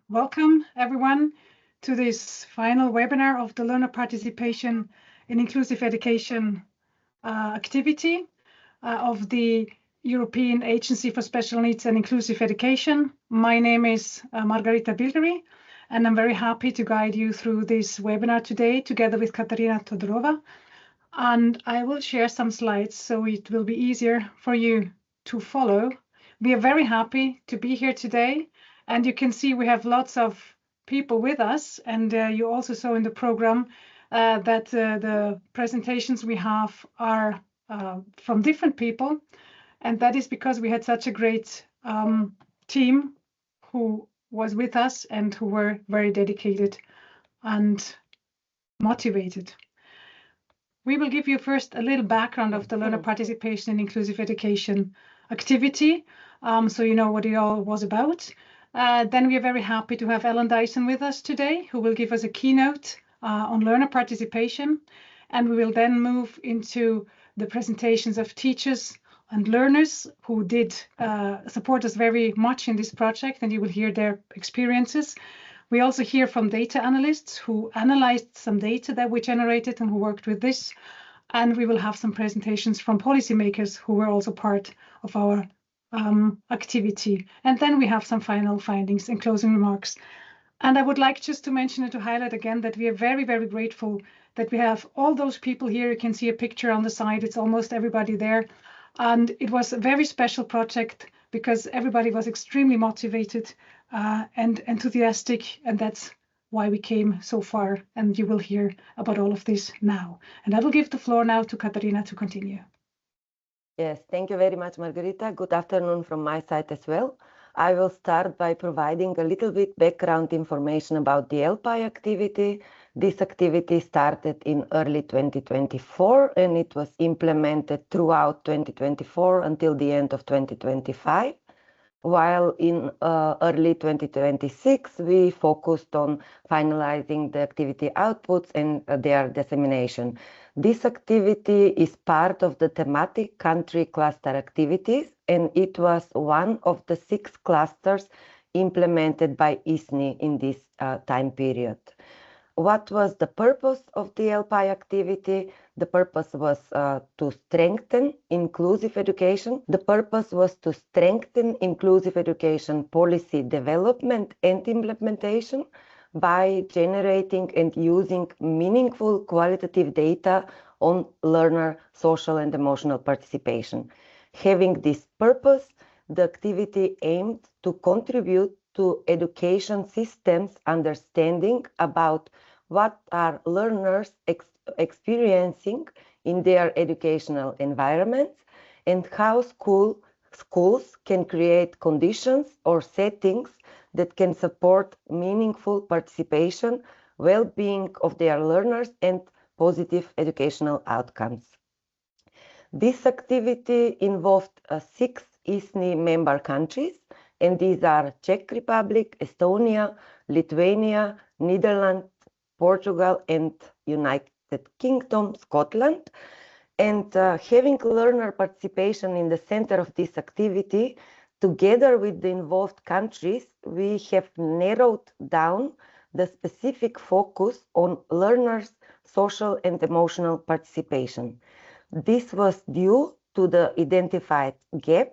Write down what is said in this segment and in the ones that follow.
Welcome everyone to this final webinar of the Learner Participation in Inclusive Education activity of the European Agency for Special Needs and Inclusive Education. My name is Margarita Bilgeri, and I'm very happy to guide you through this webinar today together with Katarina Todorova. And I will share some slides so it will be easier for you to follow. We are very happy to be here today. And you can see we have lots of people with us. And you also saw in the program that the presentations we have are from different people. And that is because we had such a great team who was with us and who were very dedicated and motivated. We will give you first a little background of the Learner Participation in Inclusive Education activity, so you know what it all was about. Then we are very happy to have Alan Dyson with us today, who will give us a keynote on learner participation. And we will then move into the presentations of teachers and learners who did support us very much in this project, and you will hear their experiences. We also hear from data analysts who analyzed some data that we generated and who worked with this. And we will have some presentations from policymakers who were also part of our activity. And then we have some final findings and closing remarks. And I would like just to mention and to highlight again that we are very, very grateful that we have all those people here. You can see a picture on the side. It's almost everybody there. And it was a very special project because everybody was extremely motivated and enthusiastic, and that's why we came so far. And you will hear about all of this now. And I will give the floor now to Katarina to continue. Yes, thank you very much, Margarita. Good afternoon from my side as well. I will start by providing a little bit background information about the LPIE activity. This activity started in early 2024 and it was implemented throughout 2024 until the end of 2025. While in early 2026, we focused on finalizing the activity outputs and their dissemination. This activity is part of the thematic country cluster activities, and it was one of the 6 clusters implemented by EASNIE in this time period. What was the purpose of the LPIE activity? The purpose was to strengthen inclusive education. The purpose was to strengthen inclusive education policy development and implementation by generating and using meaningful qualitative data on learner social and emotional participation. Having this purpose, the activity aimed to contribute to education systems understanding about what are learners experiencing in their educational environments and how schools can create conditions or settings that can support meaningful participation, well-being of their learners, and positive educational outcomes. This activity involved 6 EASNIE member countries, and these are Czech Republic, Estonia, Lithuania, Netherlands, Portugal, and United Kingdom, Scotland. And having learner participation in the center of this activity, together with the involved countries, we have narrowed down the specific focus on learners' social and emotional participation. This was due to the identified gap,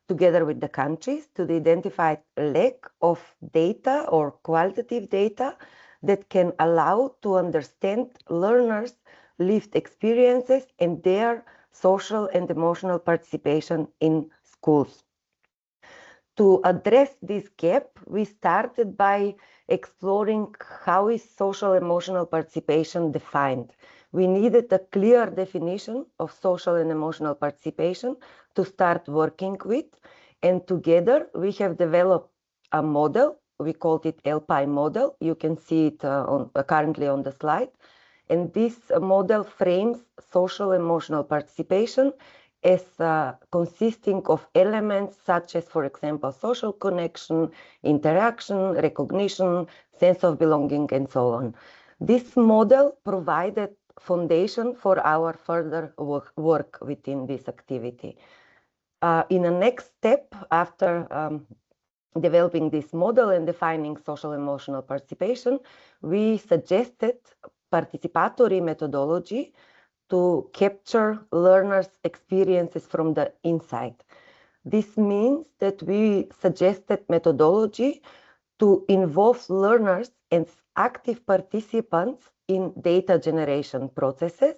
together with the countries, to the identified lack of data or qualitative data that can allow to understand learners' lived experiences and their social and emotional participation in schools. To address this gap, we started by exploring how is social emotional participation defined. We needed a clear definition of social and emotional participation to start working with, and together we have developed a model. We called it LPIE model. You can see it currently on the slide. And this model frames social emotional participation as consisting of elements such as, for example, social connection, interaction, recognition, sense of belonging, and so on. This model provided foundation for our further work within this activity. In the next step, after developing this model and defining social emotional participation, we suggested participatory methodology to capture learners' experiences from the inside. This means that we suggested methodology to involve learners and active participants in data generation processes,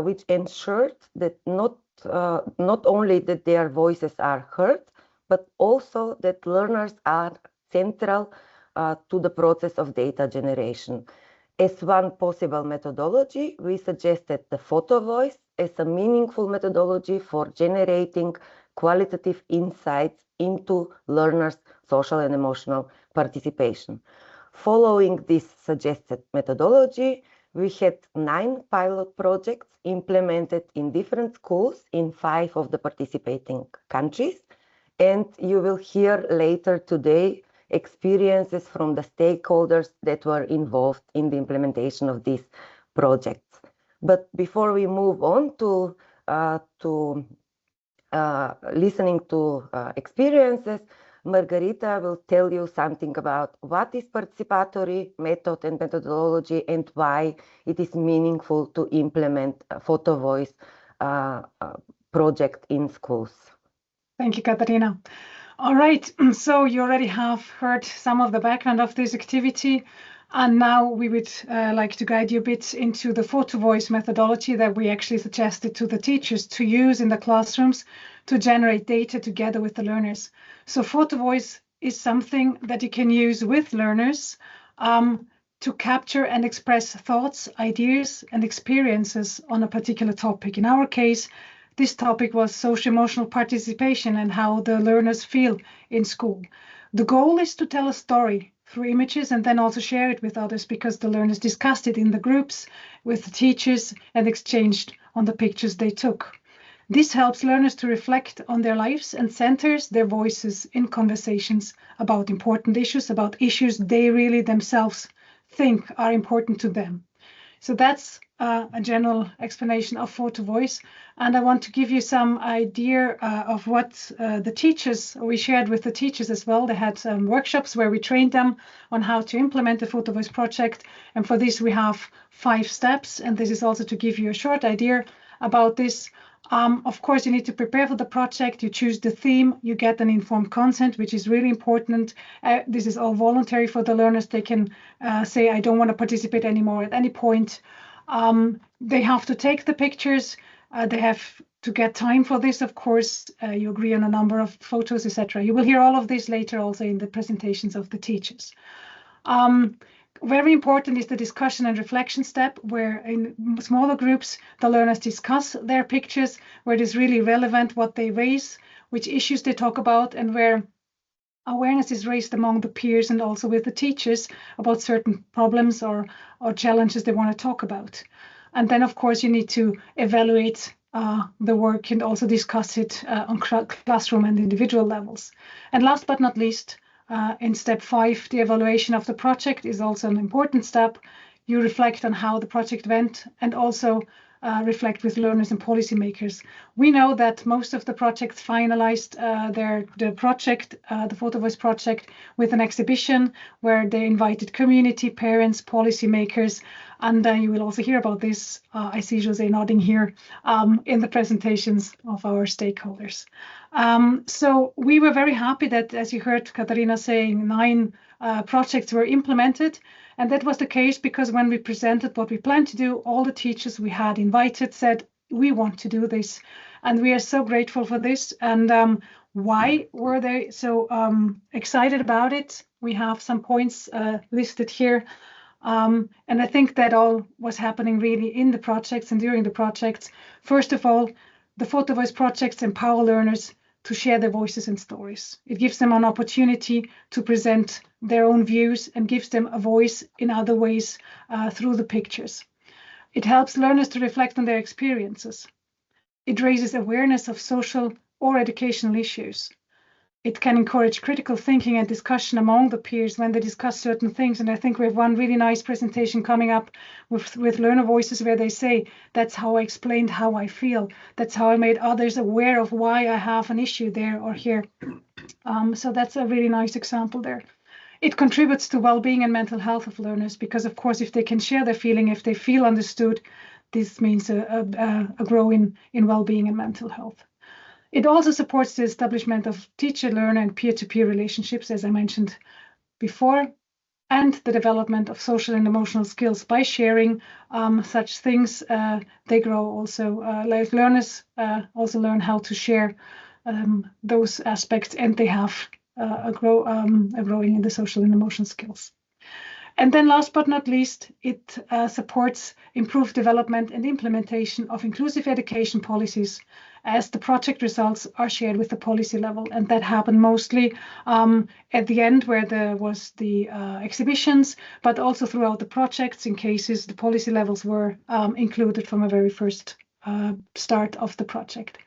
which ensured that not only that their voices are heard, but also that learners are central to the process of data generation. As one possible methodology, we suggested the Photovoice as a meaningful methodology for generating qualitative insights into learners' social and emotional participation. Following this suggested methodology, we had 9 pilot projects implemented in different schools in 5 of the participating countries. And you will hear later today experiences from the stakeholders that were involved in the implementation of these projects. But before we move on to listening to experiences, Margarita will tell you something about what is participatory method and methodology and why it is meaningful to implement a Photovoice project in schools. Thank you, Katarina. All right, so you already have heard some of the background of this activity, and now we would like to guide you a bit into the Photovoice methodology that we actually suggested to the teachers to use in the classrooms to generate data together with the learners. So Photovoice is something that you can use with learners to capture and express thoughts, ideas, and experiences on a particular topic. In our case, this topic was social-emotional participation and how the learners feel in school. The goal is to tell a story through images and then also share it with others, because the learners discussed it in the groups with the teachers and exchanged on the pictures they took. This helps learners to reflect on their lives and centers their voices in conversations about important issues, about issues they really themselves think are important to them. So that's a general explanation of Photovoice. And I want to give you some idea of what the teachers, we shared with the teachers as well. They had workshops where we trained them on how to implement the Photovoice project. And for this, we have 5 steps. And this is also to give you a short idea about this. Of course, you need to prepare for the project. You choose the theme, you get an informed consent, which is really important. This is all voluntary for the learners. They can say, I don't want to participate anymore at any point. They have to take the pictures. They have to get time for this, of course. You agree on a number of photos, etc. You will hear all of this later also in the presentations of the teachers. Very important is the discussion and reflection step, where in smaller groups, the learners discuss their pictures, where it is really relevant what they raise, which issues they talk about, and where awareness is raised among the peers and also with the teachers about certain problems or challenges they want to talk about. And then, of course, you need to evaluate the work and also discuss it on classroom and individual levels. And last but not least, in step 5, the evaluation of the project is also an important step. You reflect on how the project went and also reflect with learners and policymakers. We know that most of the projects finalized the Photovoice project, with an exhibition where they invited community, parents, policymakers, and you will also hear about this. I see Jose nodding here in the presentations of our stakeholders. So we were very happy that, as you heard Katarina saying, 9 projects were implemented. And that was the case because when we presented what we planned to do, all the teachers we had invited said, we want to do this. And we are so grateful for this. And why were they so excited about it? We have some points listed here. And I think that all was happening really in the projects and during the projects. First of all, the Photovoice projects empower learners to share their voices and stories. It gives them an opportunity to present their own views and gives them a voice in other ways through the pictures. It helps learners to reflect on their experiences. It raises awareness of social or educational issues. It can encourage critical thinking and discussion among the peers when they discuss certain things. And I think we have one really nice presentation coming up with learner voices where they say, that's how I explained how I feel. That's how I made others aware of why I have an issue there or here. So that's a really nice example there. It contributes to well-being and mental health of learners because, of course, if they can share their feeling, if they feel understood, this means a growth in well-being and mental health. It also supports the establishment of teacher-learner and peer-to-peer relationships, as I mentioned before, and the development of social and emotional skills by sharing such things. They grow also, like learners also learn how to share those aspects, and they have a growing in the social and emotional skills. And then last but not least, it supports improved development and implementation of inclusive education policies as the project results are shared with the policy level. And that happened mostly at the end where there was the exhibitions, but also throughout the projects in cases the policy levels were included from a very first start of the project.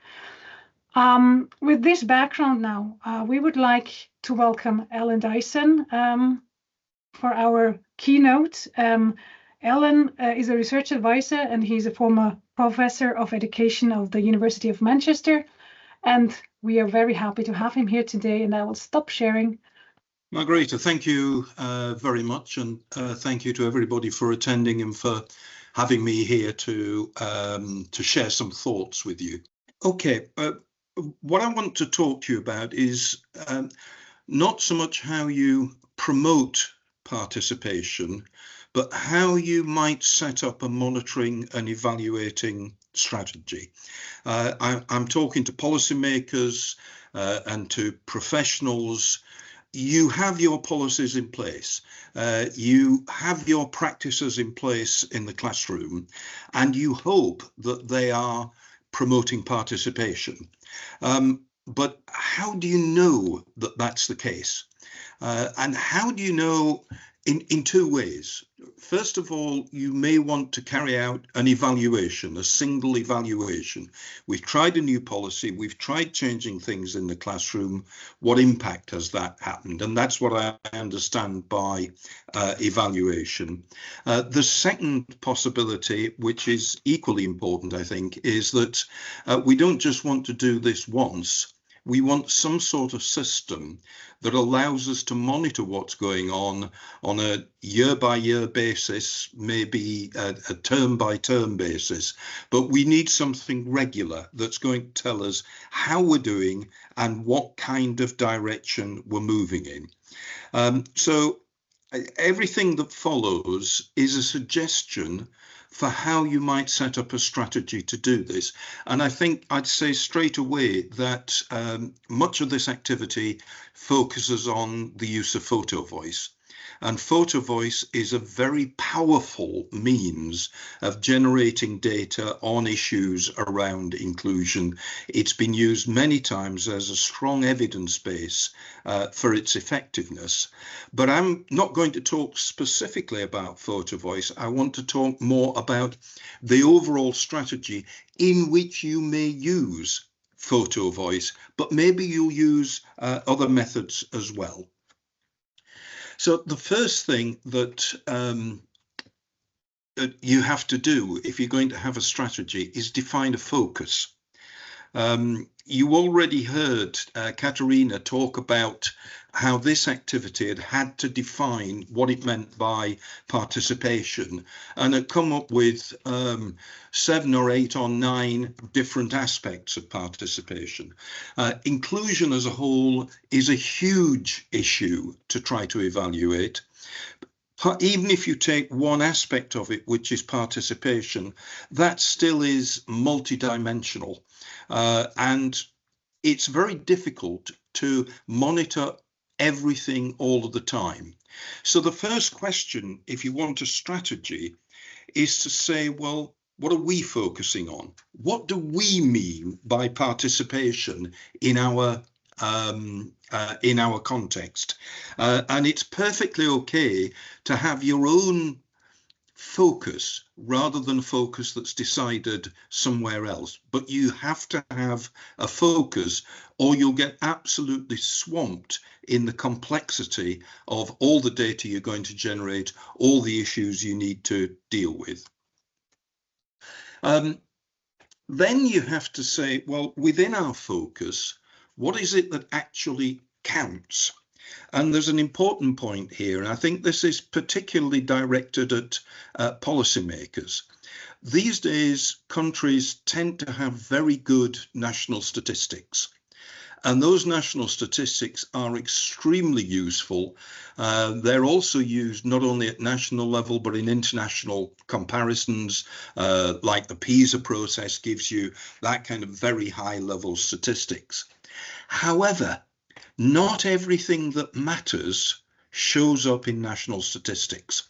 With this background now, we would like to welcome Alan Dyson for our keynote. Alan is a research advisor and he's a former professor of education of the University of Manchester. And we are very happy to have him here today, and I will stop sharing. Margarita, thank you very much, and thank you to everybody for attending and for having me here to share some thoughts with you. Okay, what I want to talk to you about is not so much how you promote participation, but how you might set up a monitoring and evaluating strategy. I'm talking to policymakers and to professionals. You have your policies in place, you have your practices in place in the classroom, and you hope that they are promoting participation. But how do you know that that's the case? And how do you know? In two ways. First of all, you may want to carry out an evaluation, a single evaluation. We've tried a new policy, we've tried changing things in the classroom. What impact has that happened? And that's what I understand by evaluation. The second possibility, which is equally important, I think, is that we don't just want to do this once. We want some sort of system that allows us to monitor what's going on a year-by-year basis, maybe a term-by-term basis. But we need something regular that's going to tell us how we're doing and what kind of direction we're moving in. So everything that follows is a suggestion for how you might set up a strategy to do this. And I think I'd say straight away that much of this activity focuses on the use of Photovoice. And Photovoice is a very powerful means of generating data on issues around inclusion. It's been used many times as a strong evidence base for its effectiveness. But I'm not going to talk specifically about Photovoice. I want to talk more about the overall strategy in which you may use Photovoice, but maybe you'll use other methods as well. So the first thing that you have to do if you're going to have a strategy is define a focus. You already heard Katerina talk about how this activity had to define what it meant by participation, and had come up with 7 or 8 or 9 different aspects of participation. Inclusion as a whole is a huge issue to try to evaluate. Even if you take one aspect of it, which is participation, that still is multidimensional. And it's very difficult to monitor everything all of the time. So the first question, if you want a strategy, is to say, well, what are we focusing on? What do we mean by participation in our context? And it's perfectly okay to have your own focus rather than focus that's decided somewhere else. But you have to have a focus or you'll get absolutely swamped in the complexity of all the data you're going to generate, all the issues you need to deal with. Then you have to say, well, within our focus, what is it that actually counts. And there's an important point here, and I think this is particularly directed at policymakers. These days, countries tend to have very good national statistics. And those national statistics are extremely useful. They're also used not only at national level, but in international comparisons, like the PISA process gives you that kind of very high level statistics. However, not everything that matters shows up in national statistics.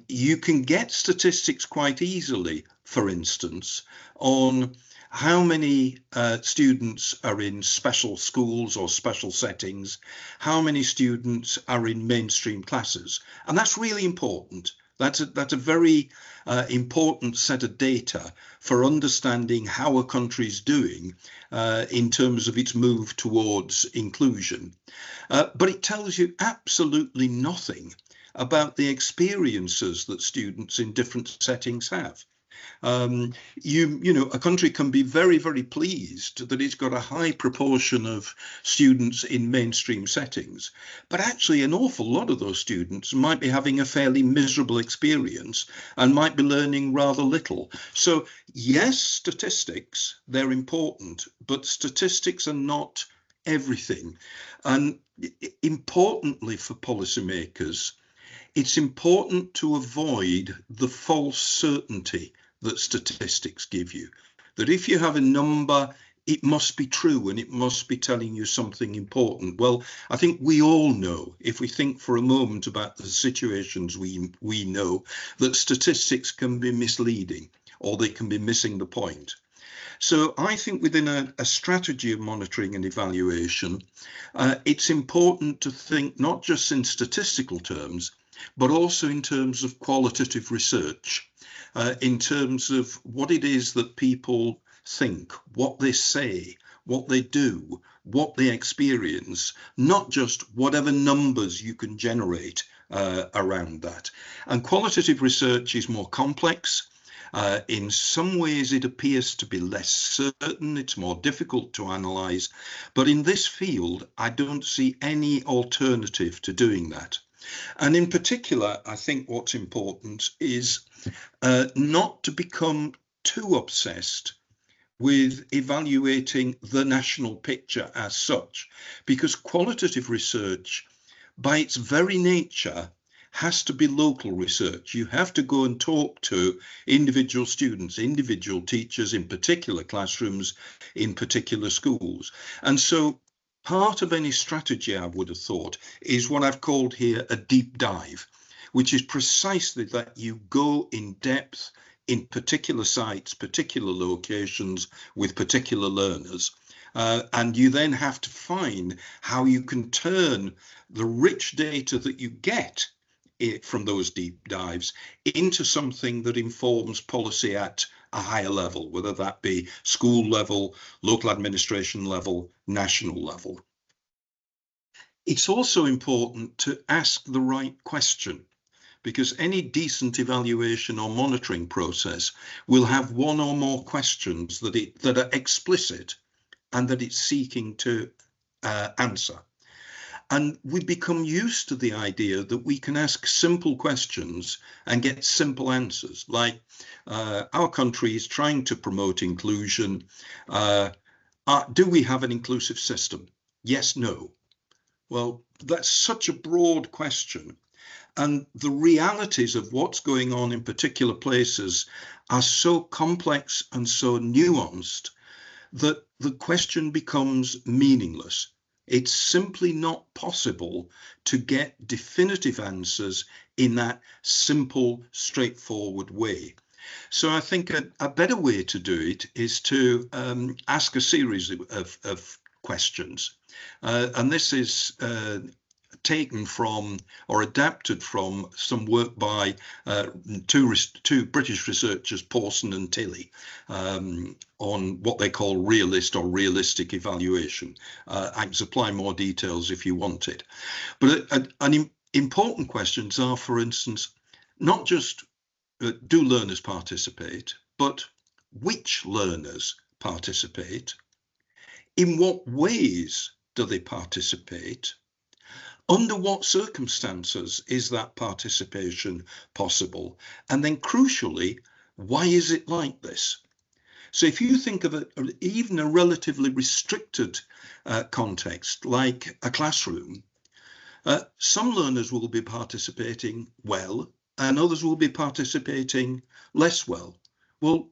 You can get statistics quite easily, for instance, on how many students are in special schools or special settings, how many students are in mainstream classes. And that's really important. That's a very important set of data for understanding how a country is doing in terms of its move towards inclusion. But it tells you absolutely nothing about the experiences that students in different settings have. You know, a country can be very, very pleased that it's got a high proportion of students in mainstream settings, but actually an awful lot of those students might be having a fairly miserable experience and might be learning rather little. So yes, statistics, they're important, but statistics are not everything. And importantly for policymakers, it's important to avoid the false certainty that statistics give you, that if you have a number, it must be true and it must be telling you something important. Well, I think we all know, if we think for a moment about the situations we know, that statistics can be misleading or they can be missing the point. So I think within a strategy of monitoring and evaluation, it's important to think not just in statistical terms, but also in terms of qualitative research, in terms of what it is that people think, what they say, what they do, what they experience, not just whatever numbers you can generate around that. And qualitative research is more complex. In some ways, it appears to be less certain. It's more difficult to analyze. But in this field, I don't see any alternative to doing that. And in particular, I think what's important is not to become too obsessed with evaluating the national picture as such, because qualitative research, by its very nature, has to be local research. You have to go and talk to individual students, individual teachers in particular classrooms, in particular schools. And so part of any strategy, I would have thought, is what I've called here a deep dive, which is precisely that you go in depth in particular sites, particular locations with particular learners. And you then have to find how you can turn the rich data that you get from those deep dives into something that informs policy at a higher level, whether that be school level, local administration level, national level. It's also important to ask the right question, because any decent evaluation or monitoring process will have one or more questions that are explicit and that it's seeking to answer. And we become used to the idea that we can ask simple questions and get simple answers, like our country is trying to promote inclusion. Do we have an inclusive system? Yes, no. Well, that's such a broad question. And the realities of what's going on in particular places are so complex and so nuanced that the question becomes meaningless. It's simply not possible to get definitive answers in that simple, straightforward way. So I think a better way to do it is to ask a series of questions. And this is taken from or adapted from some work by two British researchers, Pawson and Tilley, on what they call realist or realistic evaluation. I can supply more details if you want it. But important questions are, for instance, not just do learners participate, but which learners participate? In what ways do they participate? Under what circumstances is that participation possible? And then crucially, why is it like this? So if you think of even a relatively restricted context, like a classroom, some learners will be participating well and others will be participating less well. Well,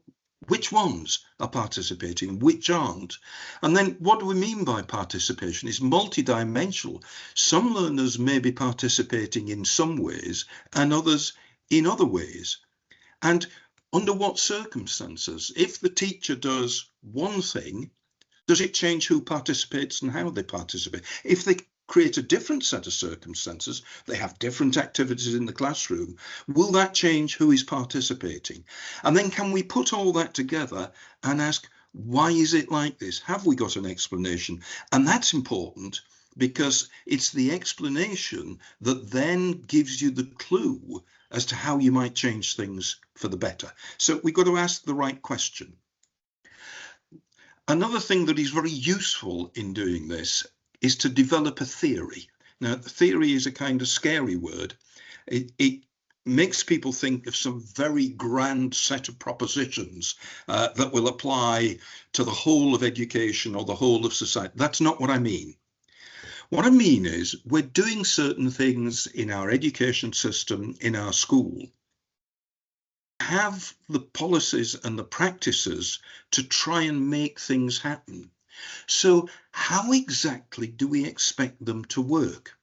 which ones are participating, which aren't? And then what do we mean by participation? It's multidimensional. Some learners may be participating in some ways and others in other ways. And under what circumstances? If the teacher does one thing, does it change who participates and how they participate? If they create a different set of circumstances, they have different activities in the classroom, will that change who is participating? And then can we put all that together and ask, why is it like this? Have we got an explanation? And that's important because it's the explanation that then gives you the clue as to how you might change things for the better. So we've got to ask the right question. Another thing that is very useful in doing this is to develop a theory. Now, theory is a kind of scary word. It makes people think of some very grand set of propositions that will apply to the whole of education or the whole of society. That's not what I mean. What I mean is we're doing certain things in our education system, in our school, have the policies and the practices to try and make things happen. So how exactly do we expect them to work?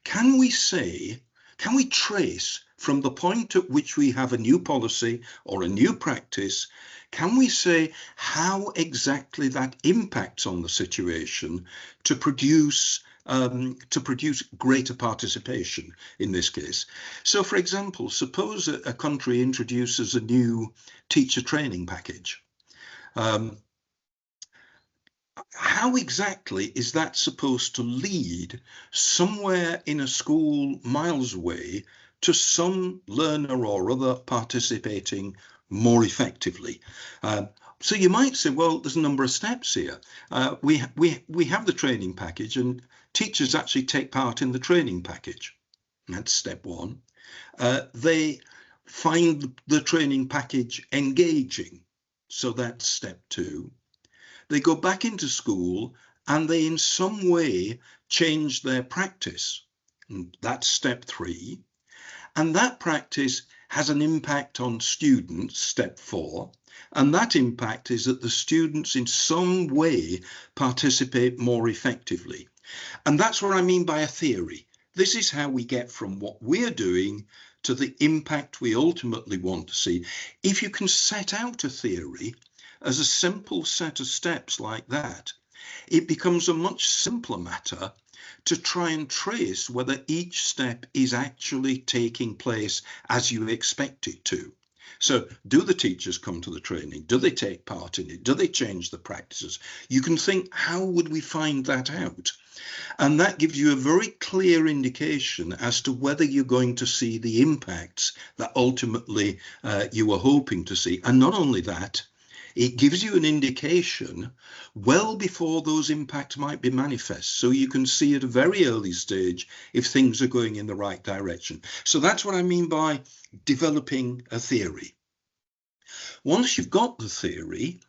Can we trace from the point at which we have a new policy or a new practice, can we say how exactly that impacts on the situation to produce greater participation in this case? So, for example, suppose a country introduces a new teacher training package. How exactly is that supposed to lead somewhere in a school miles away to some learner or other participating more effectively? So you might say, well, there's a number of steps here. We have the training package and teachers actually take part in the training package. That's step one. They find the training package engaging. So that's step two. They go back into school and they in some way change their practice. And that's step three. And that practice has an impact on students, step four. And that impact is that the students in some way participate more effectively. And that's what I mean by a theory. This is how we get from what we're doing to the impact we ultimately want to see. If you can set out a theory as a simple set of steps like that, it becomes a much simpler matter to try and trace whether each step is actually taking place as you expect it to. So do the teachers come to the training? Do they take part in it? Do they change the practices? You can think, how would we find that out? And that gives you a very clear indication as to whether you're going to see the impacts that ultimately you were hoping to see. And not only that, it gives you an indication well before those impacts might be manifest. So you can see at a very early stage if things are going in the right direction. So that's what I mean by developing a theory. Once you've got the theory,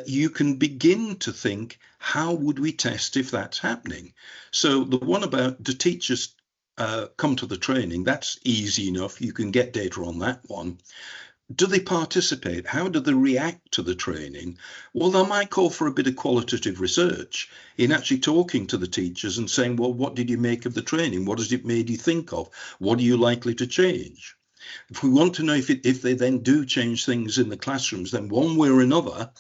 you can begin to think, how would we test if that's happening? So the one about do teachers come to the training, that's easy enough. You can get data on that one. Do they participate? How do they react to the training? Well, that might call for a bit of qualitative research in actually talking to the teachers and saying, well, what did you make of the training? What has it made you think of? What are you likely to change? If we want to know if they then do change things in the classrooms, then one way or another,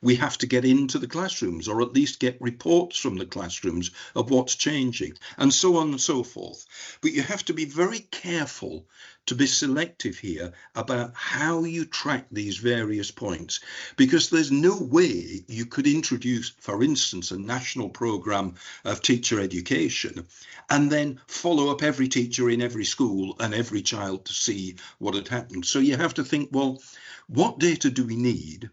we have to get into the classrooms or at least get reports from the classrooms of what's changing and so on and so forth. But you have to be very careful to be selective here about how you track these various points, because there's no way you could introduce, for instance, a national programme of teacher education and then follow up every teacher in every school and every child to see what had happened. So you have to think, well, what data do we need?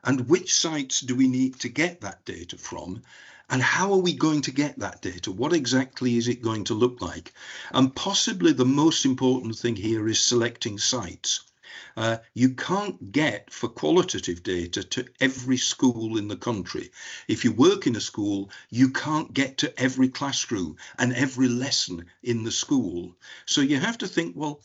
And which sites do we need to get that data from? And how are we going to get that data? What exactly is it going to look like? And possibly the most important thing here is selecting sites. You can't get for qualitative data to every school in the country. If you work in a school, you can't get to every classroom and every lesson in the school. So you have to think, well,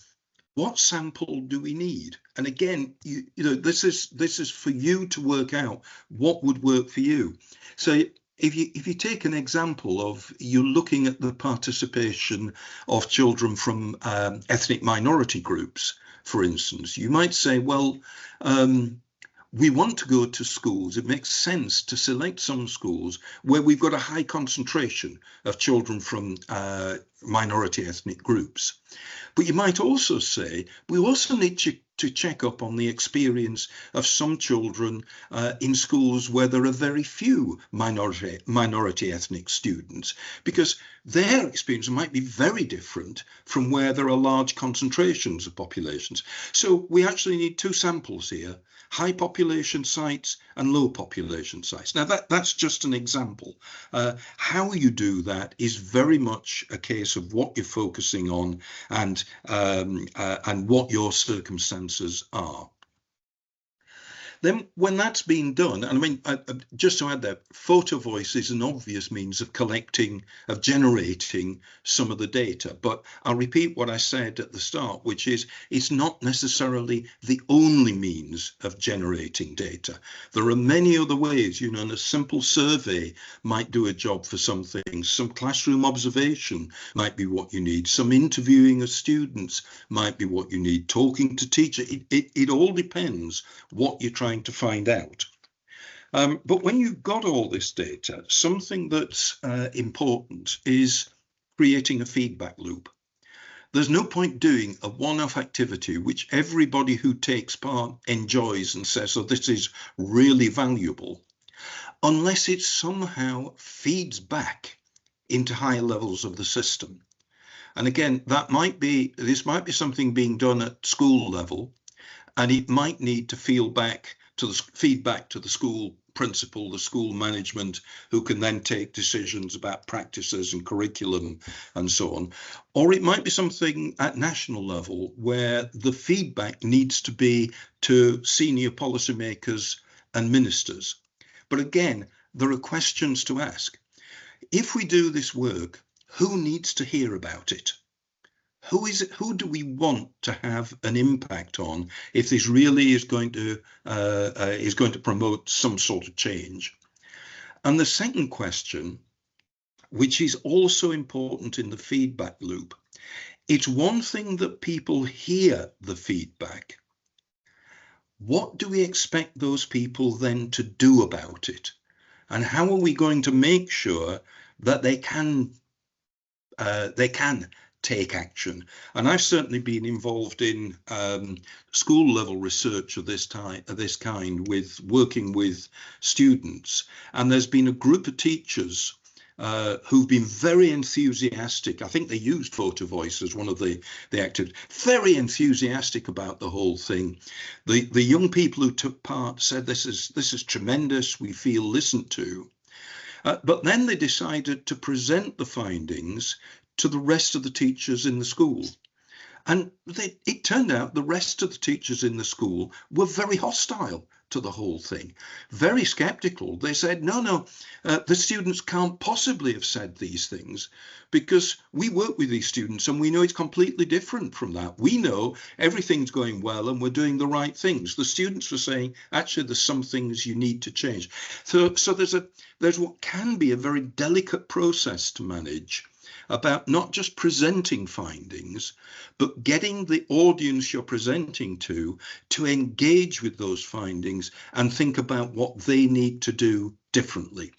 what sample do we need? And again, you know, this is for you to work out what would work for you. So if you take an example of you're looking at the participation of children from ethnic minority groups, for instance, you might say, well, we want to go to schools. It makes sense to select some schools where we've got a high concentration of children from minority ethnic groups. But you might also say, we also need to check up on the experience of some children in schools where there are very few minority ethnic students, because their experience might be very different from where there are large concentrations of populations. So we actually need two samples here: high population sites and low population sites. Now that's just an example. How you do that is very much a case of what you're focusing on and what your circumstances are. Then when that's been done, and I mean, just to add that, Photovoice is an obvious means of generating some of the data. But I'll repeat what I said at the start, which is it's not necessarily the only means of generating data. There are many other ways, you know, and a simple survey might do a job for some things. Some classroom observation might be what you need. Some interviewing of students might be what you need. Talking to teachers. It all depends what you're trying to find out. But when you've got all this data, something that's important is creating a feedback loop. There's no point doing a one-off activity which everybody who takes part enjoys and says, oh, this is really valuable, unless it somehow feeds back into higher levels of the system. And again, this might be something being done at school level, and it might need to feedback to the school principal, the school management, who can then take decisions about practices and curriculum and so on. Or it might be something at national level where the feedback needs to be to senior policymakers and ministers. But again, there are questions to ask. If we do this work, who needs to hear about it? Who do we want to have an impact on if this really is going to promote some sort of change? And the second question, which is also important in the feedback loop, it's one thing that people hear the feedback. What do we expect those people then to do about it? And how are we going to make sure that they can take action? And I've certainly been involved in school level research of this kind, with working with students, and there's been a group of teachers who've been very enthusiastic. I think they used Photovoice as one of the activities, very enthusiastic about the whole thing. The young people who took part said, this is tremendous, we feel listened to. But then they decided to present the findings to the rest of the teachers in the school. And it turned out the rest of the teachers in the school were very hostile to the whole thing, very skeptical. They said, no, the students can't possibly have said these things, because we work with these students and we know it's completely different from that. We know everything's going well and we're doing the right things. The students were saying, actually, there's some things you need to change. So there's what can be a very delicate process to manage about not just presenting findings, but getting the audience you're presenting to engage with those findings and think about what they need to do differently.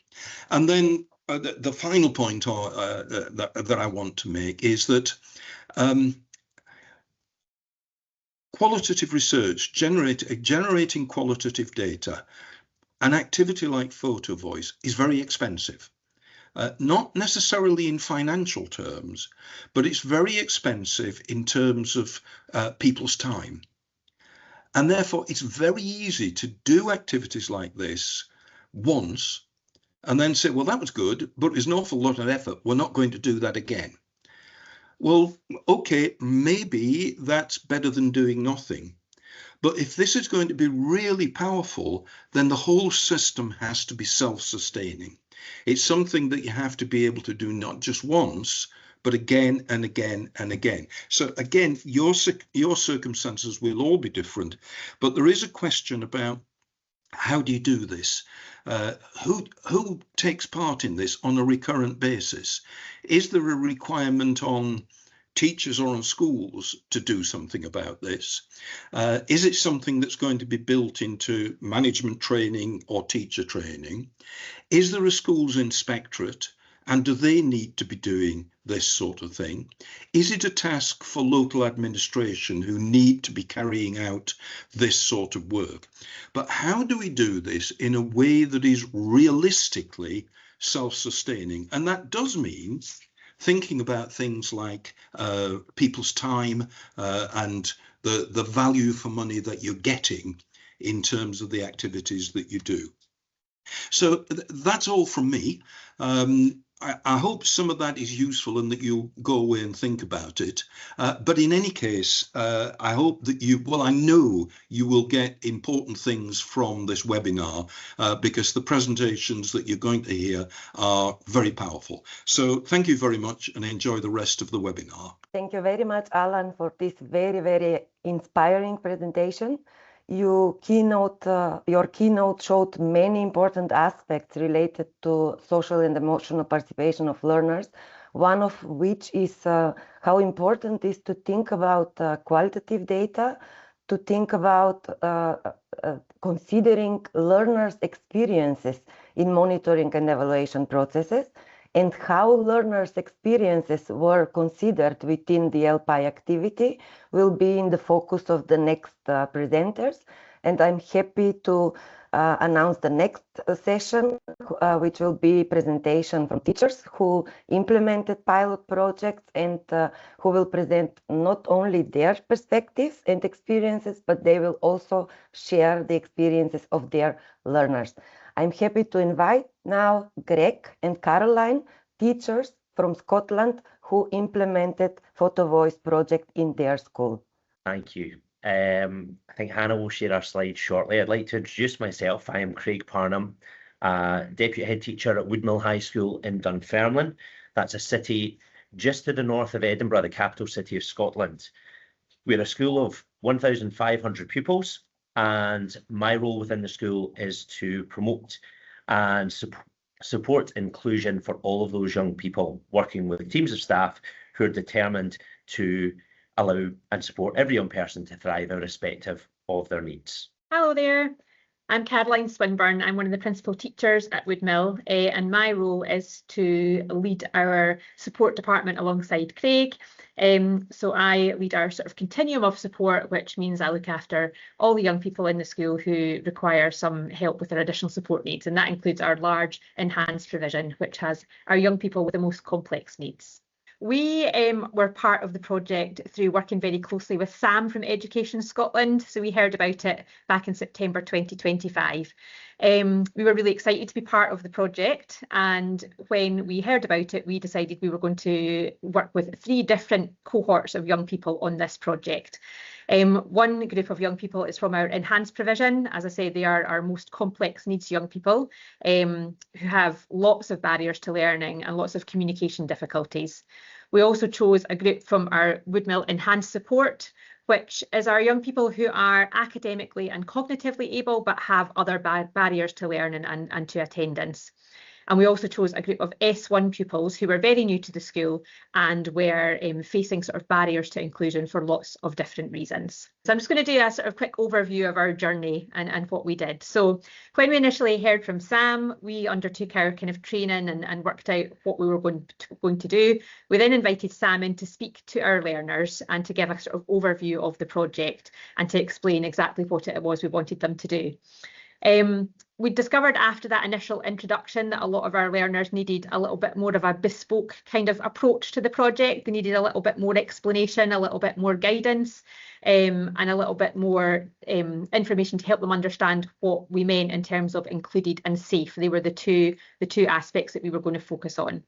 And then the final point that I want to make is that qualitative research, generating qualitative data, an activity like Photovoice is very expensive. Not necessarily in financial terms, but it's very expensive in terms of people's time. And therefore, it's very easy to do activities like this once, and then say, well, that was good, but it's an awful lot of effort. We're not going to do that again. Well, okay, maybe that's better than doing nothing. But if this is going to be really powerful, then the whole system has to be self-sustaining. It's something that you have to be able to do not just once, but again and again and again. So again, your circumstances will all be different, but there is a question about how do you do this? Who takes part in this on a recurrent basis? Is there a requirement on teachers or on schools to do something about this? Is it something that's going to be built into management training or teacher training? Is there a schools inspectorate, and do they need to be doing this sort of thing? Is it a task for local administration who need to be carrying out this sort of work? But how do we do this in a way that is realistically self-sustaining? And that does mean thinking about things like people's time and the value for money that you're getting in terms of the activities that you do. So that's all from me. I hope some of that is useful and that you'll go away and think about it. But in any case, I hope that I know you will get important things from this webinar because the presentations that you're going to hear are very powerful. So thank you very much and enjoy the rest of the webinar. Thank you very much, Alan, for this very, very inspiring presentation. Your keynote showed many important aspects related to social and emotional participation of learners, one of which is how important it is to think about qualitative data, to think about considering learners' experiences in monitoring and evaluation processes, and how learners' experiences were considered within the LPIE activity will be in the focus of the next presenters. And I'm happy to announce the next session, which will be presentation from teachers who implemented pilot projects and who will present not only their perspectives and experiences, but they will also share the experiences of their learners. I'm happy to invite now Greg and Caroline, teachers from Scotland who implemented Photovoice project in their school. Thank you. I think Hannah will share our slides shortly. I'd like to introduce myself. I am Craig Parnham, Deputy Head Teacher at Woodmill High School in Dunfermline. That's a city just to the north of Edinburgh, the capital city of Scotland. We're a school of 1,500 pupils, and my role within the school is to promote and support inclusion for all of those young people, working with teams of staff who are determined to allow and support every young person to thrive irrespective of their needs. Hello there, I'm Caroline Swinburne. I'm one of the principal teachers at Woodmill, and my role is to lead our support department alongside Craig. So I lead our sort of continuum of support, which means I look after all the young people in the school who require some help with their additional support needs, and that includes our large enhanced provision, which has our young people with the most complex needs. We were part of the project through working very closely with Sam from Education Scotland. So we heard about it back in September 2025. We were really excited to be part of the project. And when we heard about it, we decided we were going to work with 3 different cohorts of young people on this project. One group of young people is from our enhanced provision. As I say, they are our most complex needs young people who have lots of barriers to learning and lots of communication difficulties. We also chose a group from our Woodmill Enhanced Support, which is our young people who are academically and cognitively able, but have other barriers to learning and to attendance. And we also chose a group of S1 pupils who were very new to the school and were facing sort of barriers to inclusion for lots of different reasons. So I'm just going to do a sort of quick overview of our journey and what we did. So when we initially heard from Sam, we undertook our kind of training and worked out what we were going to do. We then invited Sam in to speak to our learners and to give a sort of overview of the project and to explain exactly what it was we wanted them to do. we discovered after that initial introduction that a lot of our learners needed a little bit more of a bespoke kind of approach to the project. They needed a little bit more explanation, a little bit more guidance, and a little bit more information to help them understand what we meant in terms of included and safe. They were the two aspects that we were going to focus on.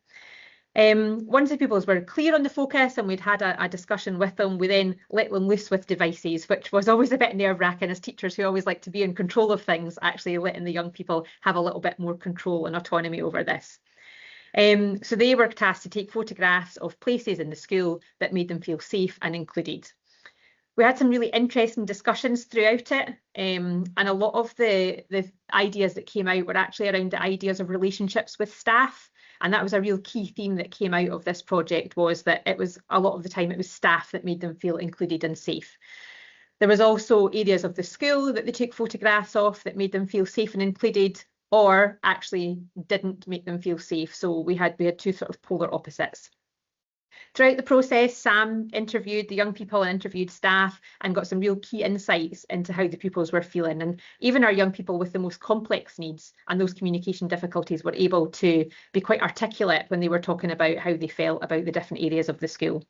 Once the pupils were clear on the focus and we'd had a discussion with them, we then let them loose with devices, which was always a bit nerve-wracking as teachers who always like to be in control of things, actually letting the young people have a little bit more control and autonomy over this. So they were tasked to take photographs of places in the school that made them feel safe and included. We had some really interesting discussions throughout it, and a lot of the ideas that came out were actually around the ideas of relationships with staff. And that was a real key theme that came out of this project, was that it was a lot of the time it was staff that made them feel included and safe. There was also areas of the school that they took photographs of that made them feel safe and included, or actually didn't make them feel safe. So we had two sort of polar opposites. Throughout the process, Sam interviewed the young people and interviewed staff and got some real key insights into how the pupils were feeling. And even our young people with the most complex needs and those communication difficulties were able to be quite articulate when they were talking about how they felt about the different areas of the school.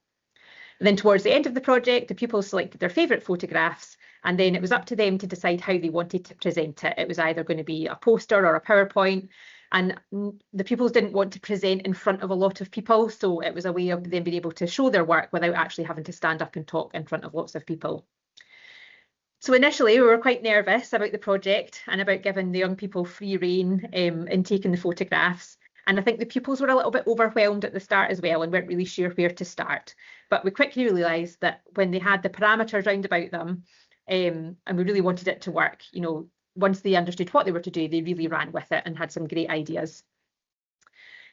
And then towards the end of the project, the pupils selected their favourite photographs, and then it was up to them to decide how they wanted to present it. It was either going to be a poster or a PowerPoint. And the pupils didn't want to present in front of a lot of people, so it was a way of them being able to show their work without actually having to stand up and talk in front of lots of people. So initially, we were quite nervous about the project and about giving the young people free rein in taking the photographs. And I think the pupils were a little bit overwhelmed at the start as well and weren't really sure where to start. But we quickly realised that when they had the parameters round about them, and we really wanted it to work, you know, once they understood what they were to do, they really ran with it and had some great ideas.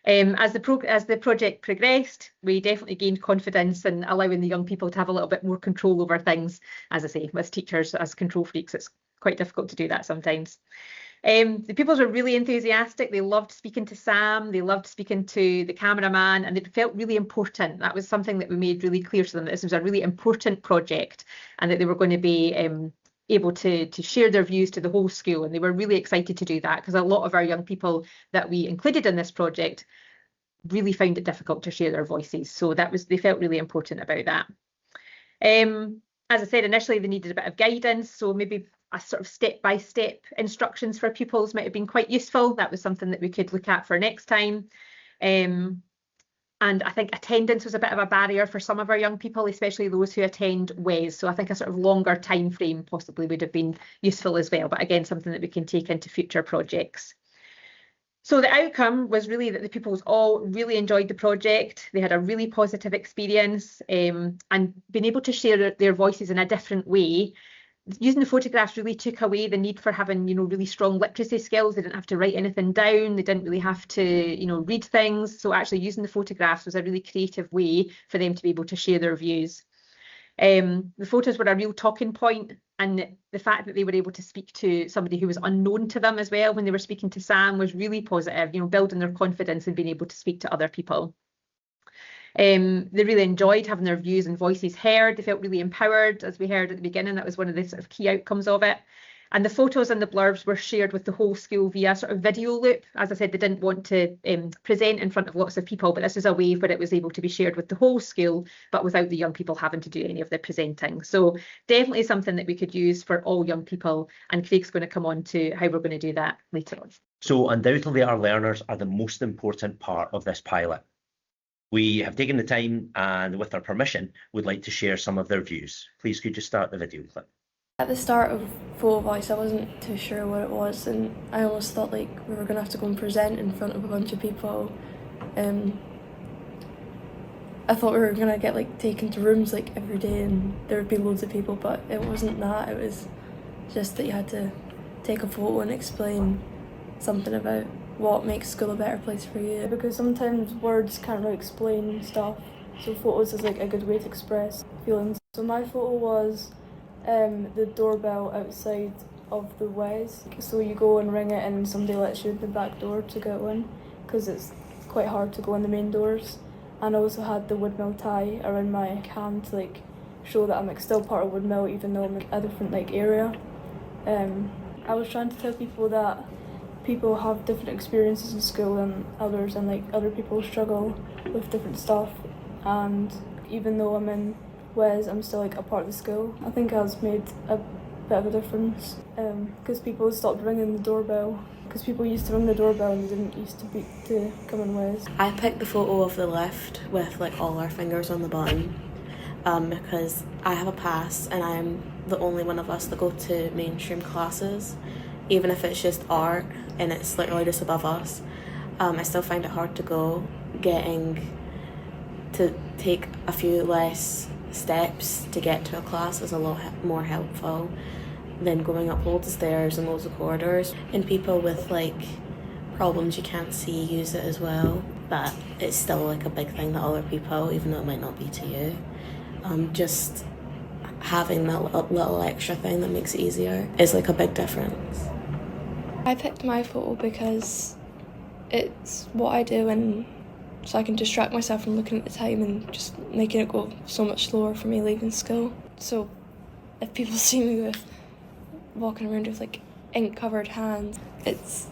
As the project progressed, we definitely gained confidence in allowing the young people to have a little bit more control over things. As I say, as teachers, as control freaks, it's quite difficult to do that sometimes. The pupils were really enthusiastic. They loved speaking to Sam, they loved speaking to the cameraman, and it felt really important. That was something that we made really clear to them, that this was a really important project and that they were going to be able to share their views to the whole school, and they were really excited to do that because a lot of our young people that we included in this project really found it difficult to share their voices, so they felt really important about that. As I said, initially they needed a bit of guidance, so maybe a sort of step-by-step instructions for pupils might have been quite useful. That was something that we could look at for next time. And I think attendance was a bit of a barrier for some of our young people, especially those who attend WES. So I think a sort of longer time frame possibly would have been useful as well. But again, something that we can take into future projects. So the outcome was really that the pupils all really enjoyed the project. They had a really positive experience, and being able to share their voices in a different way. Using the photographs really took away the need for having, you know, really strong literacy skills. They didn't have to write anything down. They didn't really have to, you know, read things. So actually using the photographs was a really creative way for them to be able to share their views. The photos were a real talking point, and the fact that they were able to speak to somebody who was unknown to them as well when they were speaking to Sam was really positive, you know, building their confidence and being able to speak to other people. They really enjoyed having their views and voices heard. They felt really empowered, as we heard at the beginning. That was one of the sort of key outcomes of it. And the photos and the blurbs were shared with the whole school via sort of video loop. As I said, they didn't want to present in front of lots of people, but this is a way where it was able to be shared with the whole school, but without the young people having to do any of the presenting. So definitely something that we could use for all young people. And Craig's going to come on to how we're going to do that later on. So undoubtedly our learners are the most important part of this pilot. We have taken the time and with their permission, would like to share some of their views. Please could you start the video clip? At the start of Photovoice, I wasn't too sure what it was, and I almost thought like we were going to have to go and present in front of a bunch of people. I thought we were going to get like taken to rooms like every day and there would be loads of people, but it wasn't that. It was just that you had to take a photo and explain something about what makes school a better place for you, because sometimes words can't really explain stuff, so photos is like a good way to express feelings. So my photo was the doorbell outside of the WES. So you go and ring it and somebody lets you in the back door to go in, because it's quite hard to go in the main doors. And I also had the Woodmill tie around my hand to like show that I'm like still part of Woodmill even though I'm in a different like area. I was trying to tell people that people have different experiences in school than others, and like other people struggle with different stuff. And even though I'm in WES, I'm still like a part of the school. I think it has made a bit of a difference because people stopped ringing the doorbell. Because people used to ring the doorbell and they didn't used to come in WES. I picked the photo of the lift with like all our fingers on the button because I have a pass and I'm the only one of us that go to mainstream classes, even if it's just art and it's literally just above us. I still find it hard to go. Getting to take a few less steps to get to a class is a lot more helpful than going up loads of stairs and loads of corridors. And people with like problems you can't see use it as well, but it's still like a big thing to other people, even though it might not be to you. Just having that little extra thing that makes it easier is like a big difference. I picked my photo because it's what I do, and so I can distract myself from looking at the time and just making it go so much slower for me leaving school. So if people see me with walking around with like ink covered hands, it's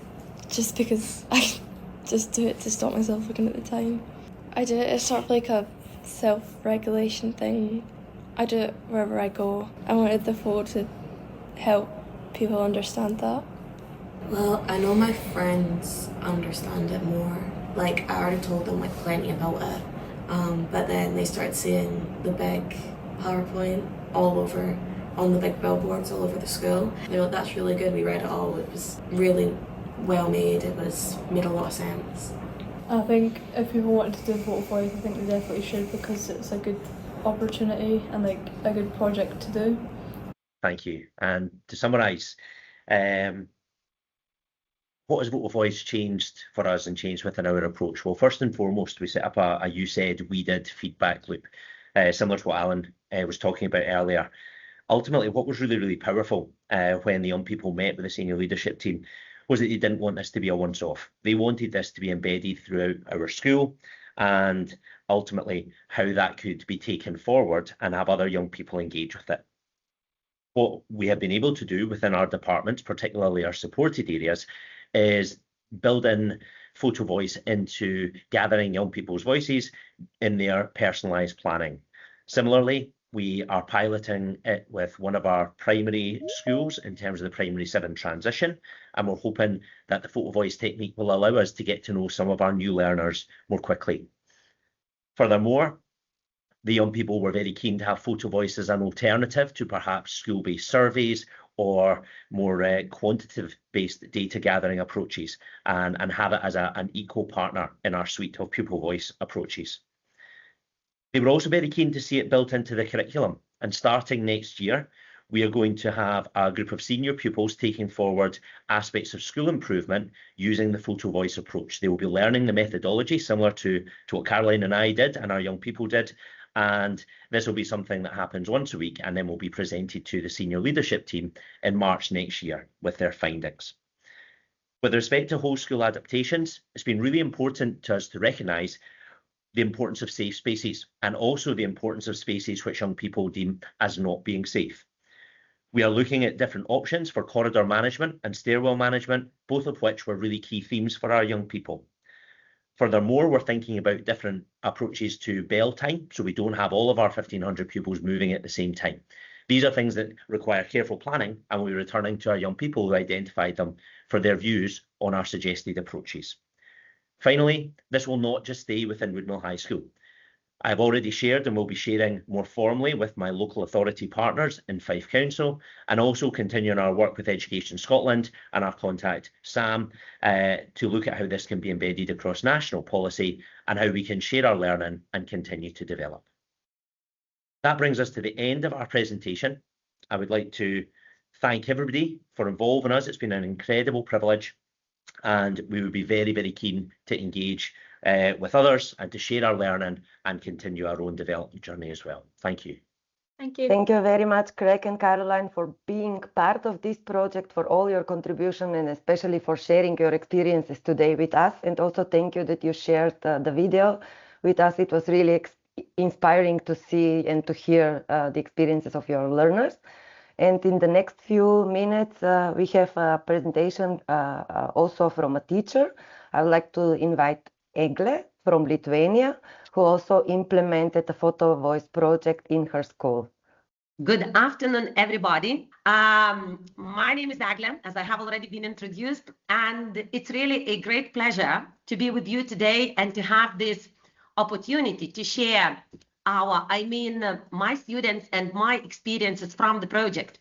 just because I just do it to stop myself looking at the time. I do it as sort of like a self-regulation thing. I do it wherever I go. I wanted the photo to help people understand that. Well, I know my friends understand it more. Like, I already told them like plenty about it, but then they started seeing the big PowerPoint all over, on the big billboards all over the school. They were like, that's really good, we read it all. It was really well made, made a lot of sense. I think if people wanted to do Photovoice, I think they definitely should, because it's a good opportunity and like a good project to do. Thank you. And to summarise, what has Photovoice changed for us and changed within our approach? Well, first and foremost, we set up a you said, we did feedback loop, similar to what Alan was talking about earlier. Ultimately, what was really, really powerful when the young people met with the senior leadership team was that they didn't want this to be a once-off. They wanted this to be embedded throughout our school, and ultimately how that could be taken forward and have other young people engage with it. What we have been able to do within our departments, particularly our supported areas, is build in Photovoice into gathering young people's voices in their personalised planning. Similarly, we are piloting it with one of our primary schools in terms of the primary 7 transition, and we're hoping that the Photovoice technique will allow us to get to know some of our new learners more quickly. Furthermore, the young people were very keen to have Photovoice as an alternative to perhaps school-based surveys or more quantitative-based data gathering approaches, and have it as an equal partner in our suite of pupil voice approaches. They were also very keen to see it built into the curriculum, and starting next year, we are going to have a group of senior pupils taking forward aspects of school improvement using the Photovoice approach. They will be learning the methodology similar to what Caroline and I did and our young people did, and this will be something that happens once a week and then will be presented to the senior leadership team in March next year with their findings. With respect to whole school adaptations, it's been really important to us to recognise the importance of safe spaces, and also the importance of spaces which young people deem as not being safe. We are looking at different options for corridor management and stairwell management, both of which were really key themes for our young people. Furthermore, we're thinking about different approaches to bell time, so we don't have all of our 1,500 pupils moving at the same time. These are things that require careful planning, and we're returning to our young people who identified them for their views on our suggested approaches. Finally, this will not just stay within Woodmill High School. I've already shared and will be sharing more formally with my local authority partners in Fife Council, and also continuing our work with Education Scotland and our contact Sam to look at how this can be embedded across national policy and how we can share our learning and continue to develop. That brings us to the end of our presentation. I would like to thank everybody for involving us. It's been an incredible privilege, and we would be very, very keen to engage with others and to share our learning and continue our own development journey as well. Thank you. Thank you. Thank you very much, Craig and Caroline, for being part of this project, for all your contribution, and especially for sharing your experiences today with us. And also thank you that you shared the video with us. It was really inspiring to see and to hear the experiences of your learners. And in the next few minutes, we have a presentation also from a teacher. I would like to invite Egle from Lithuania, who also implemented the Photovoice project in her school. Good afternoon, everybody. My name is Agla, as I have already been introduced, and it's really a great pleasure to be with you today and to have this opportunity to share my students and my experiences from the project.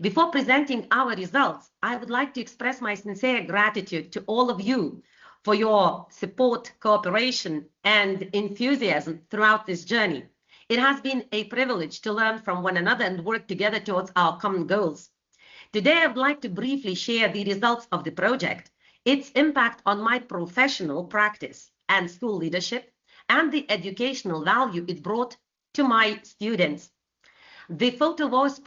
Before presenting our results, I would like to express my sincere gratitude to all of you for your support, cooperation, and enthusiasm throughout this journey. It has been a privilege to learn from one another and work together towards our common goals. Today, I would like to briefly share the results of the project, its impact on my professional practice and school leadership, and the educational value it brought to my students. The Photovoice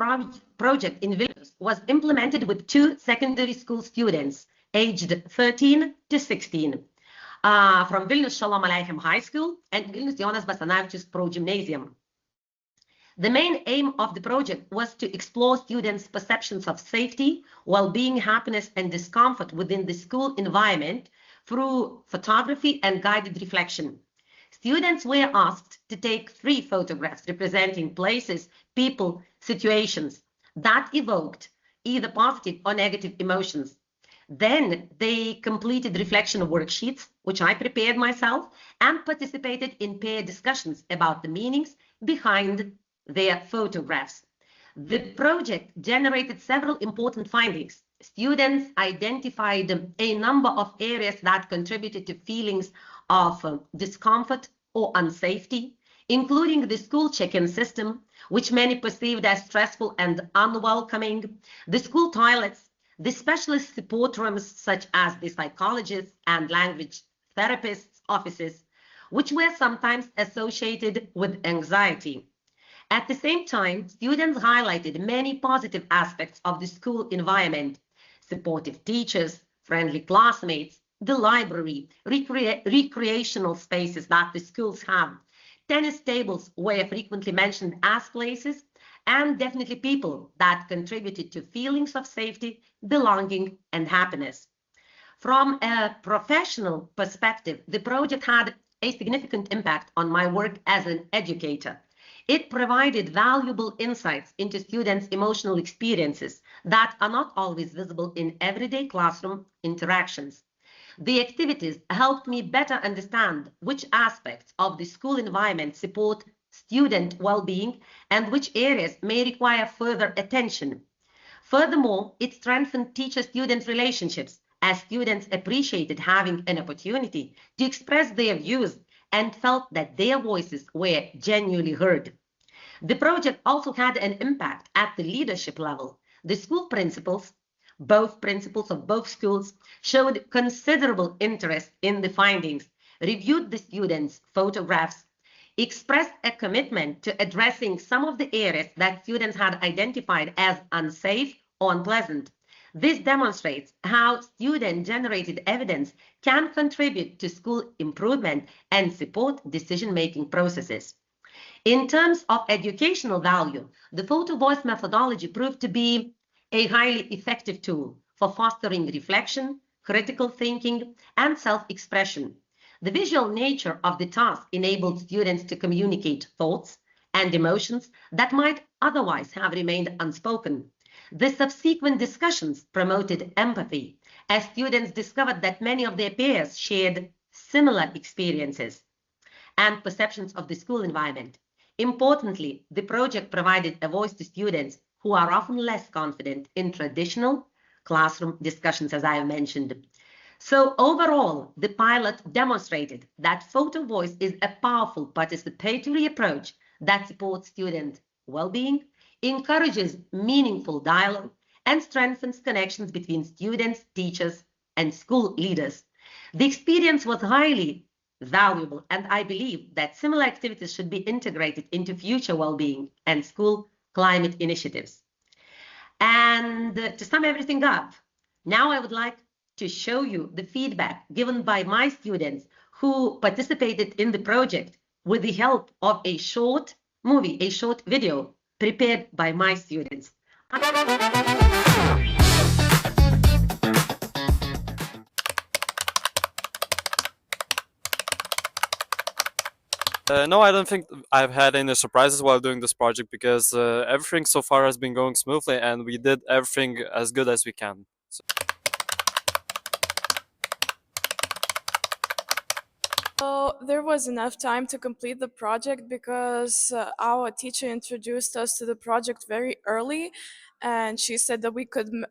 project in Vilnius was implemented with 2 secondary school students, aged 13 to 16. From Vilnius Shalom Aleichem High School and Vilnius Jonas Basanavičius Pro Gymnasium. The main aim of the project was to explore students' perceptions of safety, well-being, happiness, and discomfort within the school environment through photography and guided reflection. Students were asked to take 3 photographs representing places, people, situations that evoked either positive or negative emotions. Then they completed reflection worksheets, which I prepared myself, and participated in peer discussions about the meanings behind their photographs. The project generated several important findings. Students identified a number of areas that contributed to feelings of discomfort or unsafety, including the school check-in system, which many perceived as stressful and unwelcoming, the school toilets, the specialist support rooms such as the psychologists and language therapists' offices, which were sometimes associated with anxiety. At the same time, students highlighted many positive aspects of the school environment: supportive teachers, friendly classmates, the library, recreational spaces that the schools have. Tennis tables were frequently mentioned as places, and definitely people that contributed to feelings of safety, belonging, and happiness. From a professional perspective, the project had a significant impact on my work as an educator. It provided valuable insights into students' emotional experiences that are not always visible in everyday classroom interactions. The activities helped me better understand which aspects of the school environment support student well-being and which areas may require further attention. Furthermore, it strengthened teacher-student relationships as students appreciated having an opportunity to express their views and felt that their voices were genuinely heard. The project also had an impact at the leadership level. The school principals, both principals of both schools, showed considerable interest in the findings, reviewed the students' photographs, expressed a commitment to addressing some of the areas that students had identified as unsafe or unpleasant. This demonstrates how student-generated evidence can contribute to school improvement and support decision-making processes. In terms of educational value, the Photovoice methodology proved to be a highly effective tool for fostering reflection, critical thinking, and self-expression. The visual nature of the task enabled students to communicate thoughts and emotions that might otherwise have remained unspoken. The subsequent discussions promoted empathy, as students discovered that many of their peers shared similar experiences and perceptions of the school environment. Importantly, the project provided a voice to students who are often less confident in traditional classroom discussions, as I have mentioned. So overall, the pilot demonstrated that Photovoice is a powerful participatory approach that supports student well-being, encourages meaningful dialogue, and strengthens connections between students, teachers, and school leaders. The experience was highly valuable, and I believe that similar activities should be integrated into future well-being and school climate initiatives. And to sum everything up, now I would like to show you the feedback given by my students who participated in the project with the help of a short movie, a short video prepared by my students. No, I don't think I've had any surprises while doing this project because everything so far has been going smoothly and we did everything as good as we can. So there was enough time to complete the project because our teacher introduced us to the project very early, and she said that we could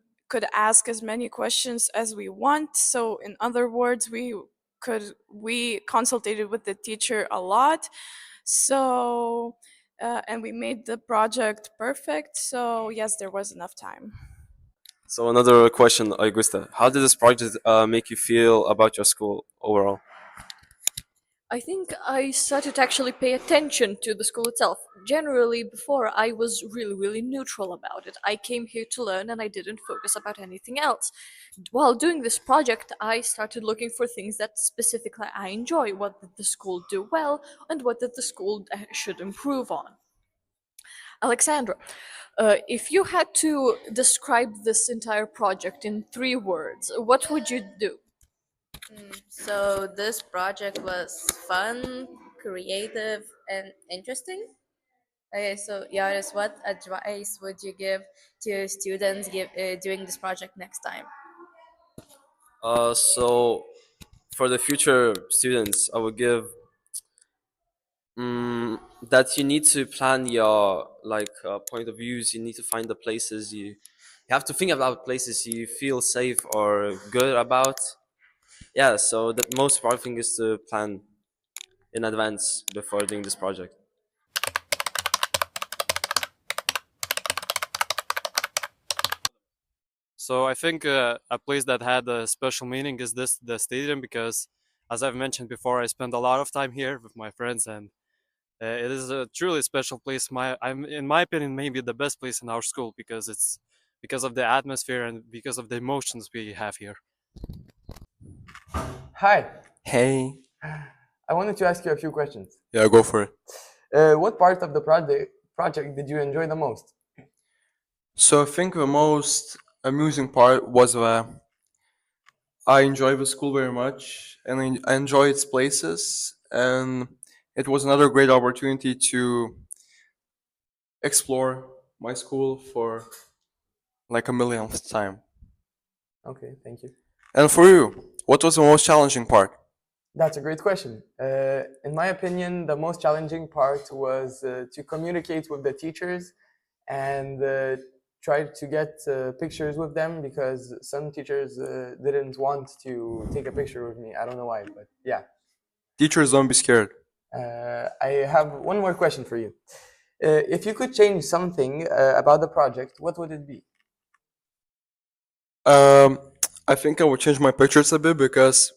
ask as many questions as we want. So in other words, we consulted with the teacher a lot. So and we made the project perfect. So yes, there was enough time. So another question, Augusta. How did this project make you feel about your school overall? I think I started to actually pay attention to the school itself. Generally, before I was really neutral about it. I came here to learn and I didn't focus about anything else. While doing this project, I started looking for things that specifically I enjoy. What did the school do well, and what did the school should improve on? Alexandra, if you had to describe this entire project in 3 words, what would you do? So this project was fun, creative, and interesting. Okay, so Yaris, what advice would you give to students doing this project next time? So for the future students, I would give that you need to plan your point of views. You need to find the places you have to think about places you feel safe or good about. Yeah, so the most important thing is to plan in advance before doing this project. So I think a place that had a special meaning is the stadium, because as I've mentioned before, I spend a lot of time here with my friends, and it is a truly special place. In my opinion, maybe the best place in our school, because it's because of the atmosphere and because of the emotions we have here. Hi. Hey. I wanted to ask you a few questions. Yeah, go for it. What part of the project did you enjoy the most? So I think the most amusing part was I enjoy the school very much and I enjoy its places, and it was another great opportunity to explore my school for like a millionth time. Okay, thank you. And for you, what was the most challenging part? That's a great question. In my opinion, the most challenging part was to communicate with the teachers and try to get pictures with them, because some teachers didn't want to take a picture with me. I don't know why, but yeah. Teachers, don't be scared. I have one more question for you. If you could change something about the project, what would it be? I think I would change my pictures a bit, because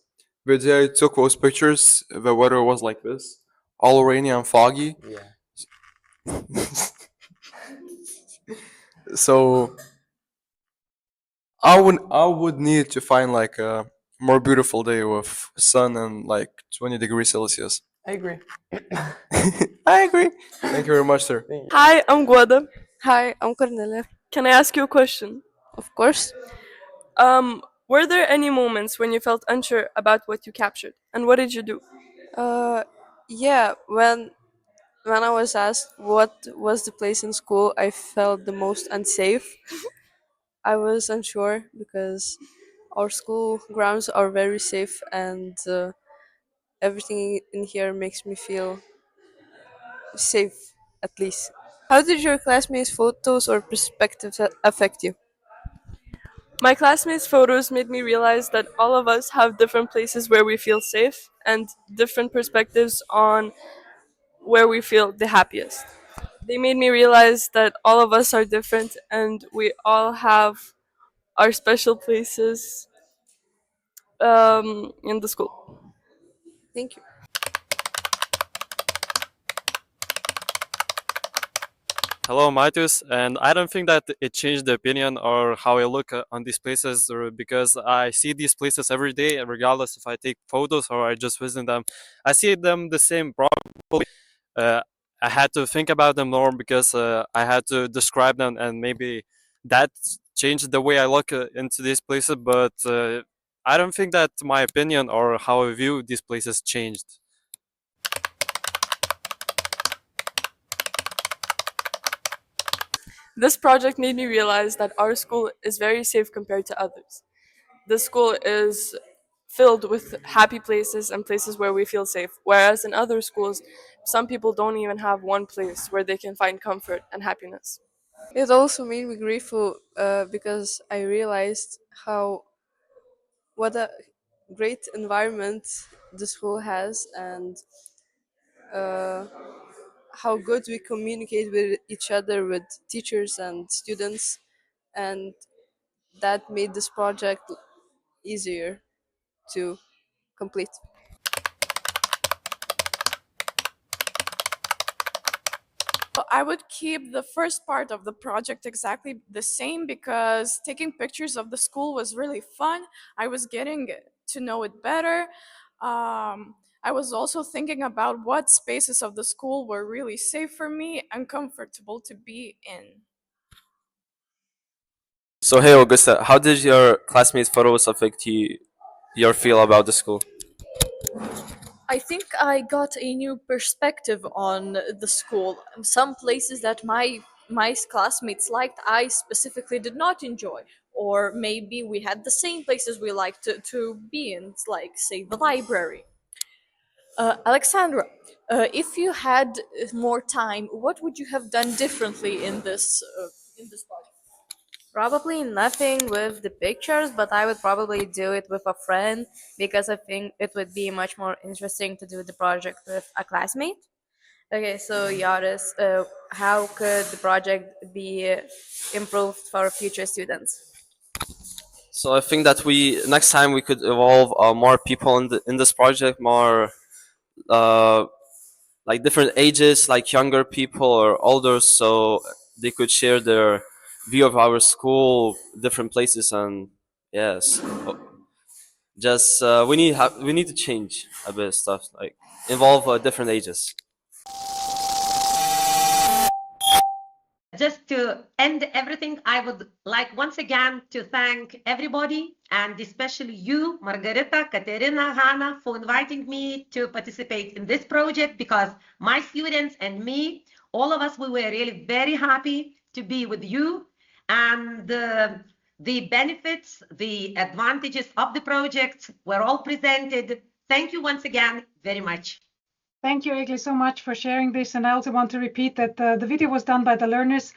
the day I took those pictures, the weather was like this, all rainy and foggy. Yeah. So I would need to find like a more beautiful day with sun and like 20 degrees Celsius. I agree. I agree. Thank you very much, sir. Hi, I'm Guada. Hi, I'm Cornelia. Can I ask you a question? Of course. Were there any moments when you felt unsure about what you captured, and what did you do? Yeah, when I was asked what was the place in school I felt the most unsafe, I was unsure because our school grounds are very safe, and everything in here makes me feel safe, at least. How did your classmates' photos or perspectives affect you? My classmates' photos made me realize that all of us have different places where we feel safe and different perspectives on where we feel the happiest. They made me realize that all of us are different and we all have our special places in the school. Thank you. Hello, Matus, and I don't think that it changed the opinion or how I look on these places, because I see these places every day, regardless if I take photos or I just visit them. I see them the same. Probably, I had to think about them more because I had to describe them, and maybe that changed the way I look into these places. But I don't think that my opinion or how I view these places changed. This project made me realize that our school is very safe compared to others. This school is filled with happy places and places where we feel safe, whereas in other schools, some people don't even have one place where they can find comfort and happiness. It also made me grateful because I realized what a great environment the school has, and uh, how good we communicate with each other, with teachers and students, and that made this project easier to complete. I would keep the first part of the project exactly the same because taking pictures of the school was really fun. I was getting to know it better. I was also thinking about what spaces of the school were really safe for me and comfortable to be in. So hey Augusta, how did your classmates' photos affect your feel about the school? I think I got a new perspective on the school. Some places that my classmates liked, I specifically did not enjoy. Or maybe we had the same places we liked to be in, like say the library. Alexandra, if you had more time, what would you have done differently in this project? Probably nothing with the pictures, but I would probably do it with a friend because I think it would be much more interesting to do the project with a classmate. Okay, so Yaris, how could the project be improved for future students? So I think that we next time we could involve more people in this project, more uh, like different ages, like younger people or older, so they could share their view of our school, different places, and yes, just we need to change a bit of stuff, like involve different ages. Just to end everything, I would like once again to thank everybody and especially you, Margarita, Katerina, Hannah, for inviting me to participate in this project because my students and me, all of us, we were really very happy to be with you. And the benefits, the advantages of the project were all presented. Thank you once again very much. Thank you, Egli, so much for sharing this. And I also want to repeat that the video was done by the learners.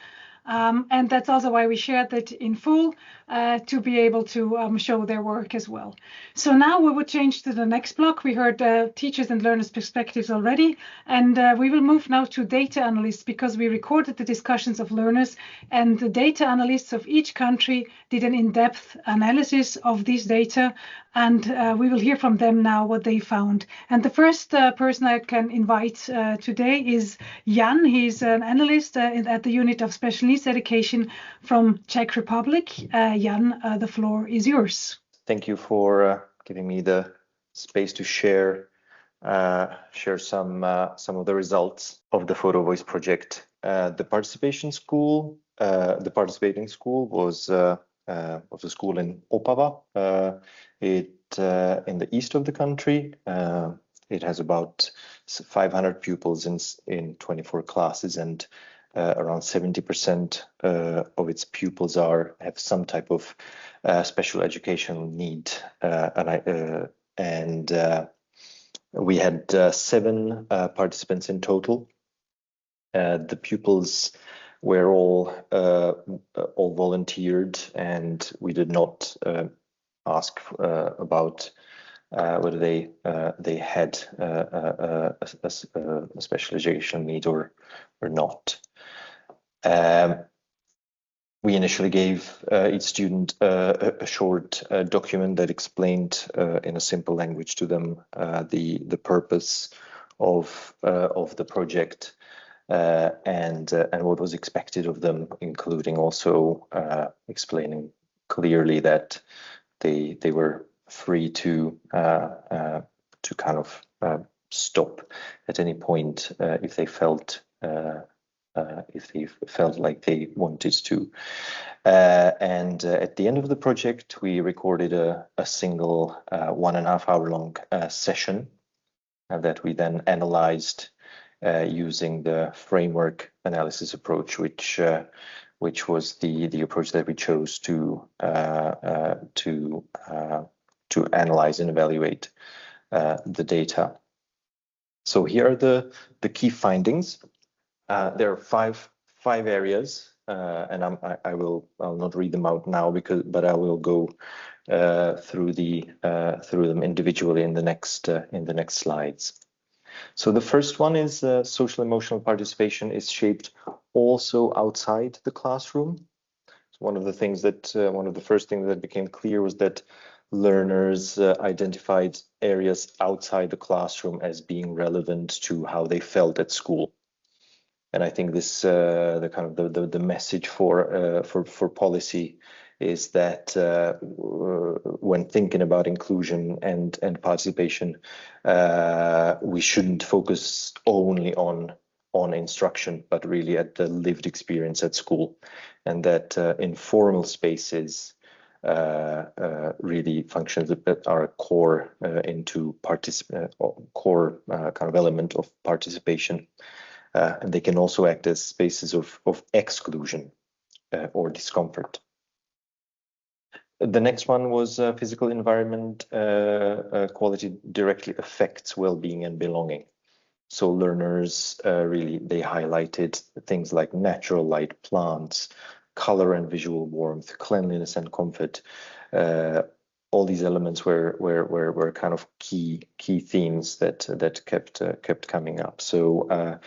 And that's also why we shared it in full to be able to show their work as well. So now we would change to the next block. We heard teachers and learners' perspectives already, and we will move now to data analysts because we recorded the discussions of learners, and the data analysts of each country did an in-depth analysis of these data, and we will hear from them now what they found. And the first person I can invite today is Jan. He's an analyst at the unit of special needs education from Czech Republic. Jan, the floor is yours. Thank you for giving me the space to share some of the results of the Photovoice project. The participating school was a school in Opava. In the east of the country. It has about 500 pupils in 24 classes, and around 70% of its pupils have some type of special educational need. We had 7 participants in total. The pupils were all volunteered, and we did not ask about whether they had a special educational need or not. We initially gave each student a short document that explained in a simple language to them the purpose of the project and what was expected of them, including also explaining clearly that they were free to kind of stop at any point if they felt if they felt like they wanted to. And at the end of the project, we recorded a single 1.5 hour long session that we then analyzed using the framework analysis approach, which was the approach that we chose to analyze and evaluate the data. So here are the key findings. There are five areas, and I'll not read them out now but I will go through them individually in the next slides. So the first one is social emotional participation is shaped also outside the classroom. So one of the first things that became clear was that learners identified areas outside the classroom as being relevant to how they felt at school. And I think this the message for policy is that when thinking about inclusion and participation, we shouldn't focus only on instruction, but really at the lived experience at school, and that informal spaces really functions that are a core core kind of element of participation. And they can also act as spaces of exclusion or discomfort. The next one was physical environment quality directly affects well-being and belonging. So learners really, they highlighted things like natural light, plants, color and visual warmth, cleanliness and comfort. All these elements were kind of key themes that kept coming up. So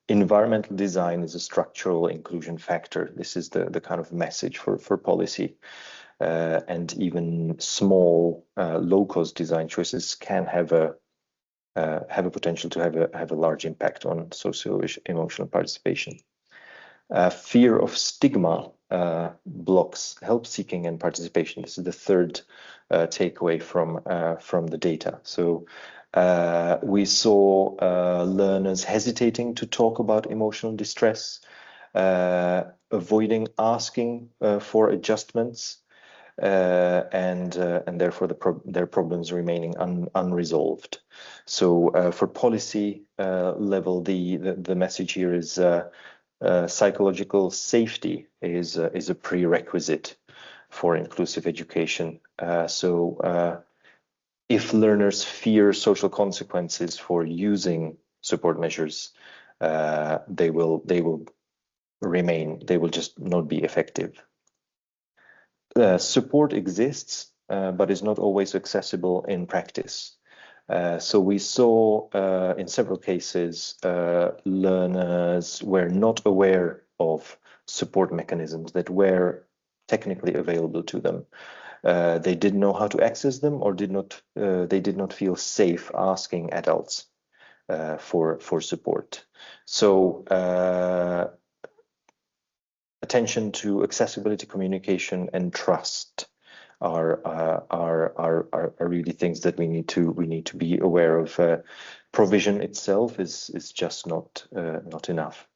environmental design is a structural inclusion factor. This is the kind of message for policy. And even small low-cost design choices can have a potential to have a large impact on socio-emotional participation. Fear of stigma blocks help seeking and participation. This is the third takeaway from the data. So we saw learners hesitating to talk about emotional distress, avoiding asking for adjustments, and therefore their problems remaining unresolved. So for policy level, the message here is psychological safety is a prerequisite for inclusive education. So if learners fear social consequences for using support measures, they will just not be effective. Support exists, but is not always accessible in practice. So we saw in several cases learners were not aware of support mechanisms that were technically available to them. They didn't know how to access them, or they did not feel safe asking adults for support. So attention to accessibility, communication, and trust are really things that we need to be aware of. Provision itself is just not enough.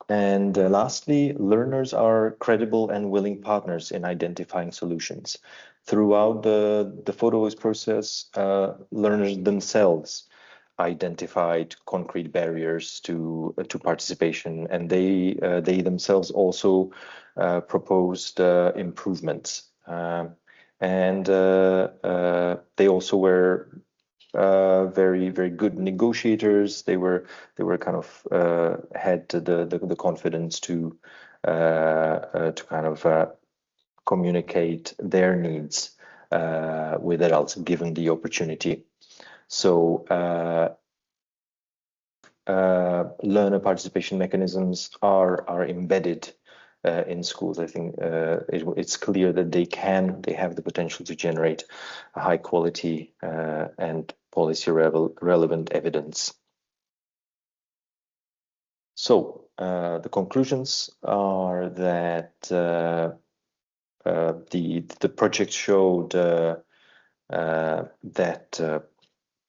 And lastly, learners are credible and willing partners in identifying solutions. Throughout the Photovoice process, learners themselves identified concrete barriers to participation, and they themselves also proposed improvements, and they also were very good negotiators. They were kind of had the confidence to kind of communicate their needs with adults given the opportunity. So learner participation mechanisms are embedded in schools. I think it's clear that they have the potential to generate a high quality and policy relevant evidence. So the conclusions are that the project showed that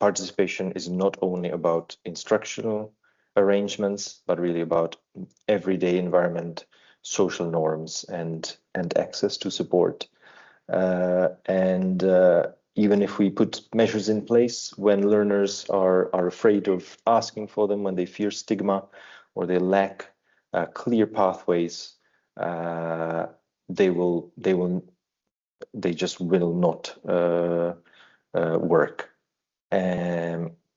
participation is not only about instructional arrangements, but really about everyday environment, social norms, and access to support. Even if we put measures in place when learners are afraid of asking for them, when they fear stigma, or they lack clear pathways, they just will not work.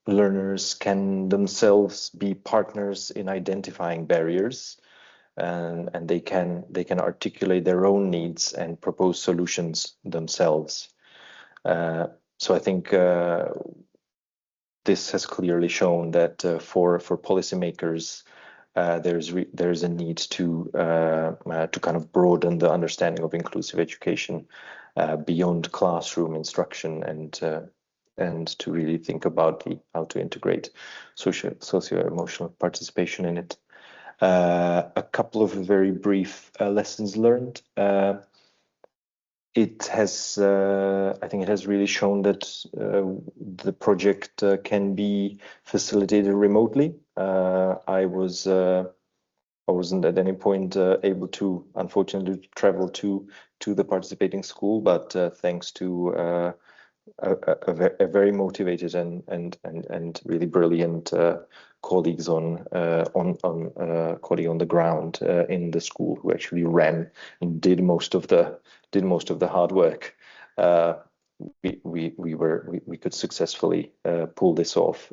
Learners can themselves be partners in identifying barriers, and they can articulate their own needs and propose solutions themselves. So I think this has clearly shown that for policymakers, there's a need to kind of broaden the understanding of inclusive education beyond classroom instruction, and to really think about how to integrate socio-emotional participation in it. A couple of very brief lessons learned. It has, I think, it has really shown that the project can be facilitated remotely. I wasn't at any point able to, unfortunately, travel to the participating school, but thanks to a very motivated and really brilliant colleagues on the ground in the school, who actually ran and did most of the hard work. We could successfully pull this off.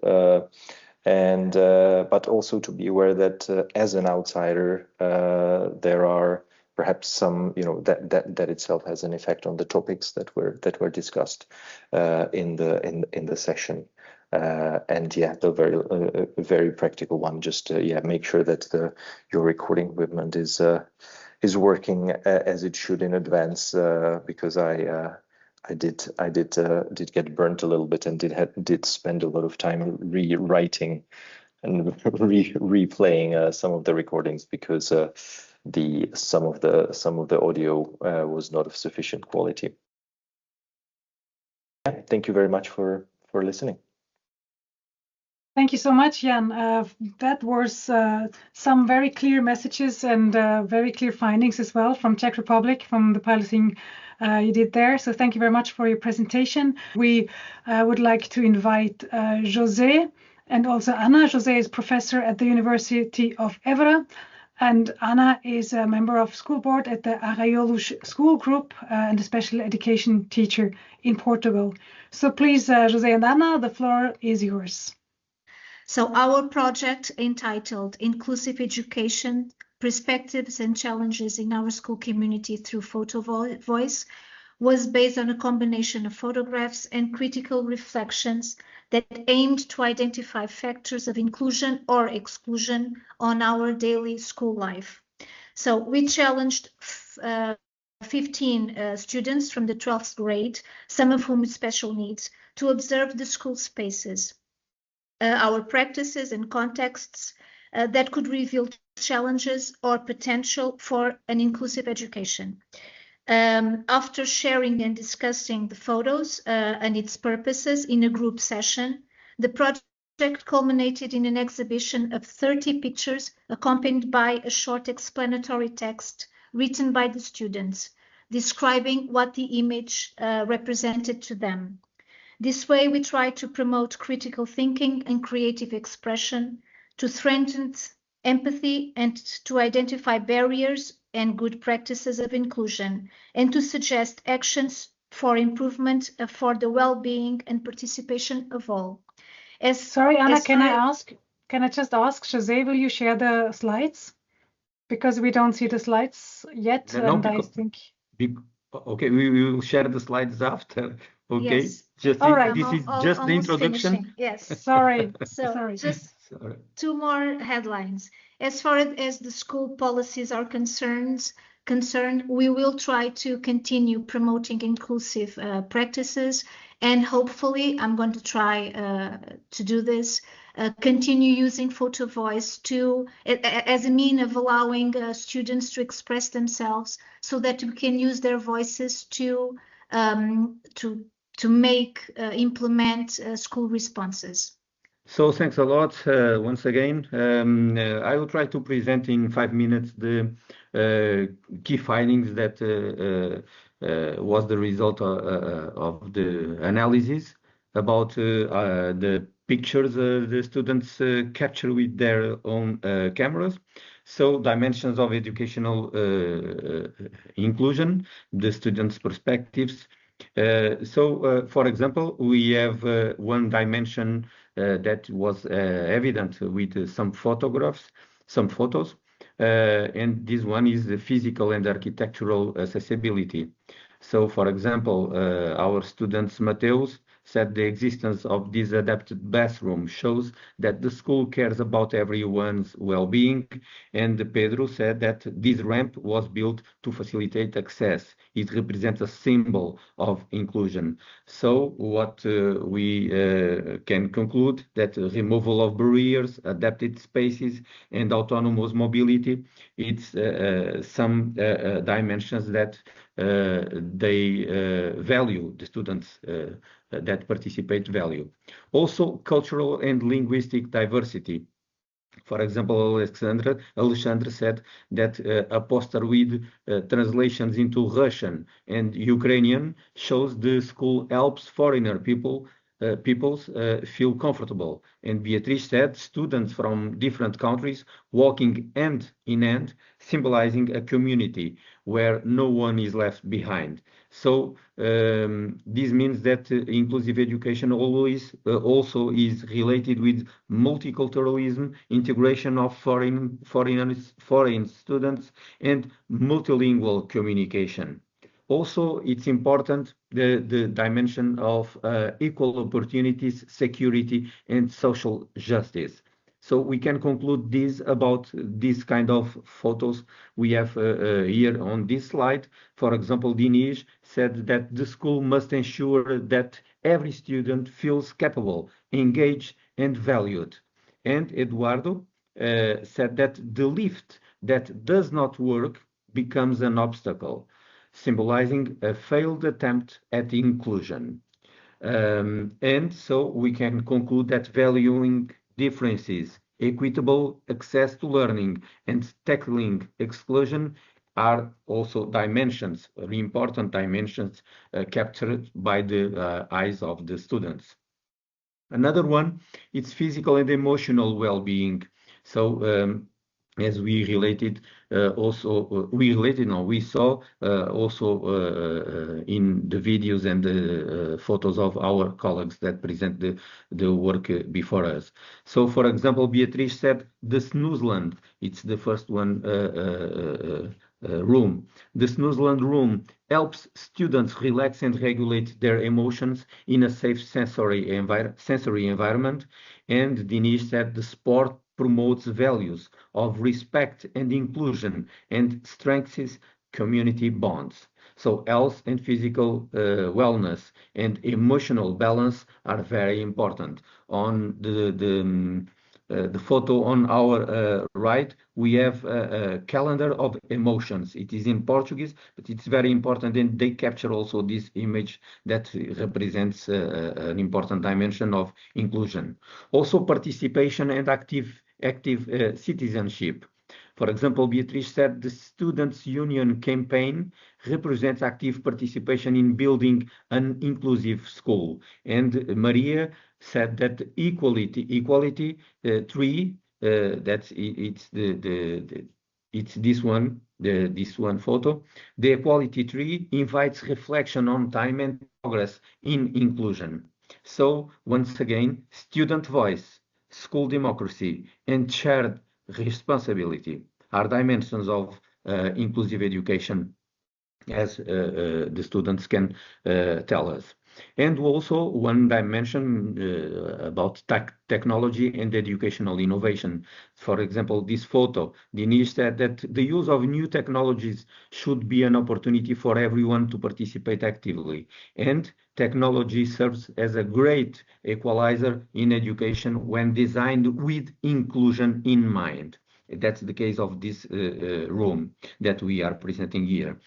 But also to be aware that as an outsider, there are perhaps some, that itself has an effect on the topics that were discussed in the session. And yeah, the very practical one, just make sure that your recording equipment is working as it should in advance, because I did get burnt a little bit and did spend a lot of time rewriting and replaying some of the recordings, because some of the audio was not of sufficient quality. Yeah, thank you very much for listening. Thank you so much, Jan. That was some very clear messages and very clear findings as well from Czech Republic, from the piloting you did there. So thank you very much for your presentation. We would like to invite José and also Anna. José is professor at the University of Évora, and Anna is a member of school board at the Arraiolo School Group and a special education teacher in Portugal. So please, José and Anna, the floor is yours. So our project, entitled Inclusive Education, Perspectives and Challenges in Our School Community Through Photovoice, was based on a combination of photographs and critical reflections that aimed to identify factors of inclusion or exclusion on our daily school life. So we challenged 15 students from the 12th grade, some of whom with special needs, to observe the school spaces, our practices and contexts that could reveal challenges or potential for an inclusive education. After sharing and discussing the photos and its purposes in a group session, the project culminated in an exhibition of 30 pictures accompanied by a short explanatory text written by the students, describing what the image represented to them. This way, we try to promote critical thinking and creative expression, to strengthen empathy and to identify barriers and good practices of inclusion, and to suggest actions for improvement for the well-being and participation of all. Sorry, Anna, can I just ask, José, will you share the slides? Because we don't see the slides yet, and I think... Okay, we will share the slides after. Okay, yes. This is just the introduction. Finishing. Yes. Sorry. Just two more headlines. As far as the school policies are concerned, we will try to continue promoting inclusive practices, and hopefully, I'm going to try to do this, continue using Photovoice as a mean of allowing students to express themselves, so that we can use their voices to implement school responses. So thanks a lot once again. I will try to present in 5 minutes the key findings that was the result of the analysis about the pictures the students capture with their own cameras. So dimensions of educational inclusion, the students' perspectives. For example, we have one dimension that was evident with some photographs, some photos, and this one is the physical and architectural accessibility. So, for example, our students Mateus said the existence of this adapted bathroom shows that the school cares about everyone's well-being, and Pedro said that this ramp was built to facilitate access. It represents a symbol of inclusion. So what we can conclude that removal of barriers, adapted spaces, and autonomous mobility, it's some dimensions that they value, the students that participate value. Also, cultural and linguistic diversity. For example, Alexandra said that a poster with translations into Russian and Ukrainian shows the school helps foreigner peoples feel comfortable. And Beatrice said students from different countries walking hand in hand, symbolizing a community where no one is left behind. So this means that inclusive education always also is related with multiculturalism, integration of foreign students, and multilingual communication. Also, it's important the dimension of equal opportunities, security, and social justice. So we can conclude this about this kind of photos we have here on this slide. For example, Dinesh said that the school must ensure that every student feels capable, engaged, and valued. And Eduardo said that the lift that does not work becomes an obstacle, symbolizing a failed attempt at inclusion. And so we can conclude that valuing differences, equitable access to learning, and tackling exclusion are also dimensions, very important dimensions captured by the eyes of the students. Another one, it's physical and emotional well-being. So as we related we saw also in the videos and the photos of our colleagues that present the work before us. So for example, Beatrice said the Snoozeland, it's the first one room. The Snoozeland room helps students relax and regulate their emotions in a safe sensory environment. And Dinesh said the sport promotes values of respect and inclusion and strengthens community bonds. So health and physical wellness and emotional balance are very important. On the photo on our right, we have a calendar of emotions. It is in Portuguese, but it's very important, and they capture also this image that represents an important dimension of inclusion. Also, participation and active citizenship. For example, Beatrice said the Students' Union campaign represents active participation in building an inclusive school. And Maria said that equality tree, it's this one photo. The equality tree invites reflection on time and progress in inclusion. So once again, student voice, school democracy, and shared responsibility are dimensions of inclusive education, as the students can tell us. And also one dimension about technology and educational innovation. For example, this photo, Dinesh said that the use of new technologies should be an opportunity for everyone to participate actively. And technology serves as a great equalizer in education when designed with inclusion in mind. That's the case of this room that we are presenting here.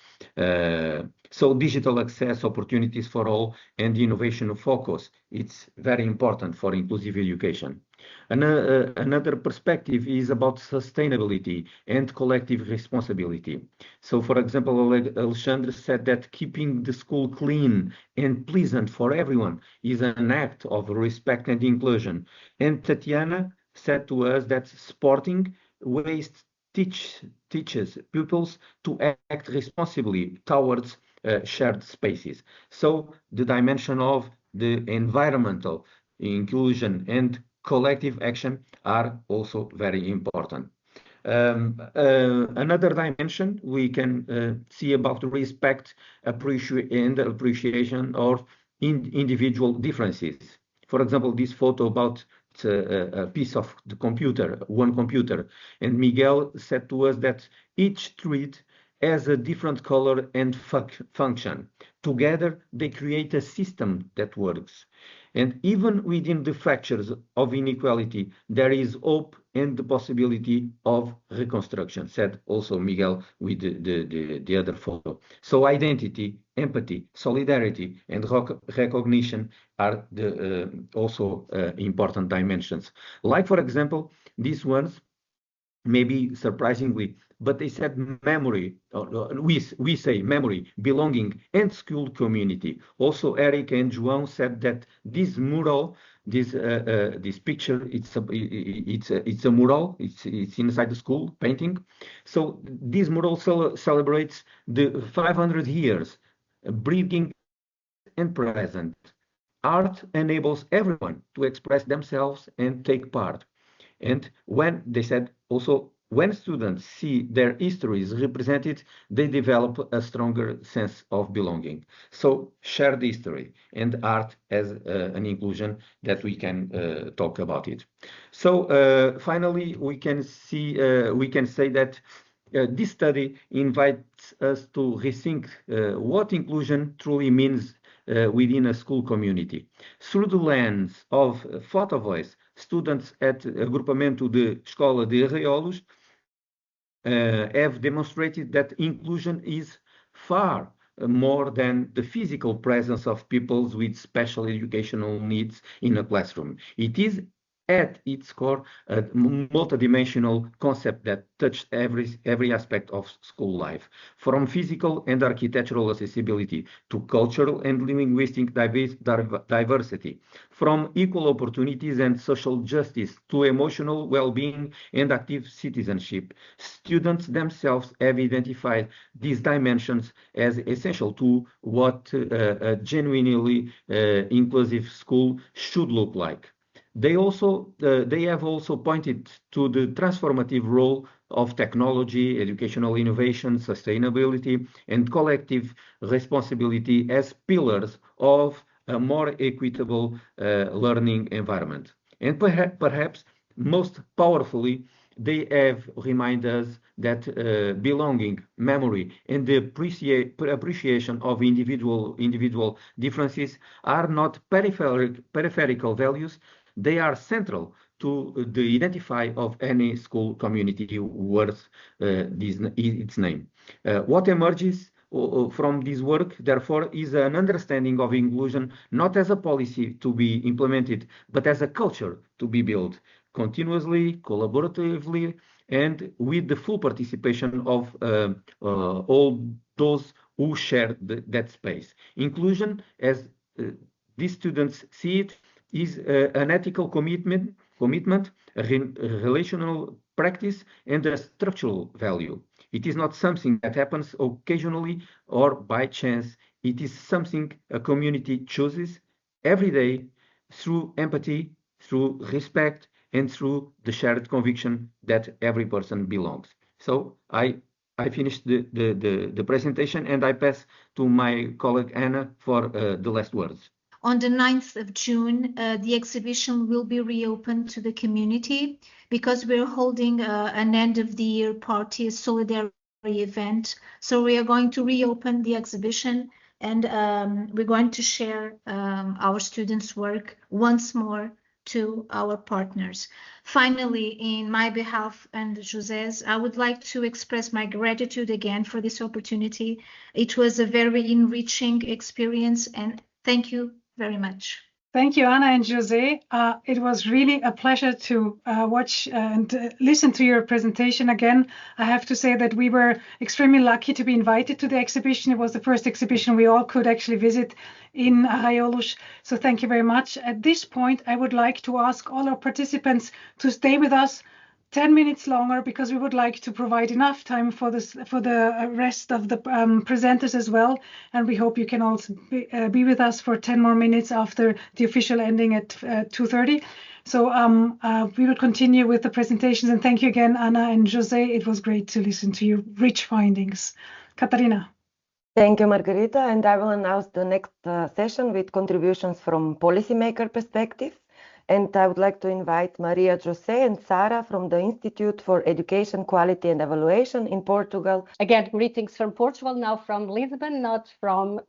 So digital access, opportunities for all, and innovation focus, it's very important for inclusive education. Another perspective is about sustainability and collective responsibility. So, for example, Alexandre said that keeping the school clean and pleasant for everyone is an act of respect and inclusion. And Tatiana said to us that sporting waste teaches pupils to act responsibly towards shared spaces. So the dimension of the environmental inclusion and collective action are also very important. Another dimension we can see about respect, appreciation of individual differences. For example, this photo about a piece of the computer, one computer, and Miguel said to us that each street has a different color and function. Together, they create a system that works. And even within the fractures of inequality, there is hope and the possibility of reconstruction, said also Miguel with the other photo. So identity, empathy, solidarity, and recognition are the also important dimensions. Like, for example, these ones, maybe surprisingly, but they said memory, we say memory, belonging, and school community. Also, Eric and João said that this mural, this picture, it's a mural. It's inside the school painting. So this mural celebrates the 500 years, bringing and present. Art enables everyone to express themselves and take part. And when they said also, when students see their histories represented, they develop a stronger sense of belonging. So shared history and art as an inclusion that we can talk about it. So finally, we can say that this study invites us to rethink what inclusion truly means within a school community. Through the lens of Photovoice, students at Agrupamento de Escola de Arraiolos have demonstrated that inclusion is far more than the physical presence of pupils with special educational needs in a classroom. It is at its core a multidimensional concept that touched every aspect of school life, from physical and architectural accessibility to cultural and linguistic diversity, from equal opportunities and social justice to emotional well-being and active citizenship. Students themselves have identified these dimensions as essential to what a genuinely inclusive school should look like. They have also pointed to the transformative role of technology, educational innovation, sustainability, and collective responsibility as pillars of a more equitable learning environment. And perhaps most powerfully, they have reminded us that belonging, memory, and the appreciation of individual differences are not peripheral values. They are central to the identify of any school community worth its name. What emerges from this work, therefore, is an understanding of inclusion not as a policy to be implemented, but as a culture to be built continuously, collaboratively, and with the full participation of all those who share that space. Inclusion, as these students see it, is an ethical commitment, a relational practice, and a structural value. It is not something that happens occasionally or by chance. It is something a community chooses every day through empathy, through respect, and through the shared conviction that every person belongs. So I finished the presentation, and I pass to my colleague Anna for the last words. On the 9th of June, the exhibition will be reopened to the community because we're holding an end of the year party, a solidarity event. So we are going to reopen the exhibition, and we're going to share our students' work once more to our partners. Finally, in my behalf and José's, I would like to express my gratitude again for this opportunity. It was a very enriching experience, and thank you very much. Thank you, Anna and Jose. It was really a pleasure to watch and listen to your presentation again. I have to say that we were extremely lucky to be invited to the exhibition. It was the first exhibition we all could actually visit in Aiolos. So thank you very much. At this point, I would like to ask all our participants to stay with us 10 minutes longer, because we would like to provide enough time for the rest of the presenters as well. And we hope you can also be with us for 10 more minutes after the official ending at 2:30. So we will continue with the presentations. And thank you again, Anna and Jose. It was great to listen to your rich findings. Katarina. Thank you, Margarita. And I will announce the next session with contributions from policymaker perspective. And I would like to invite Maria José and Sara from the Institute for Education, Quality and Evaluation in Portugal. Again, greetings from Portugal, now from Lisbon, not from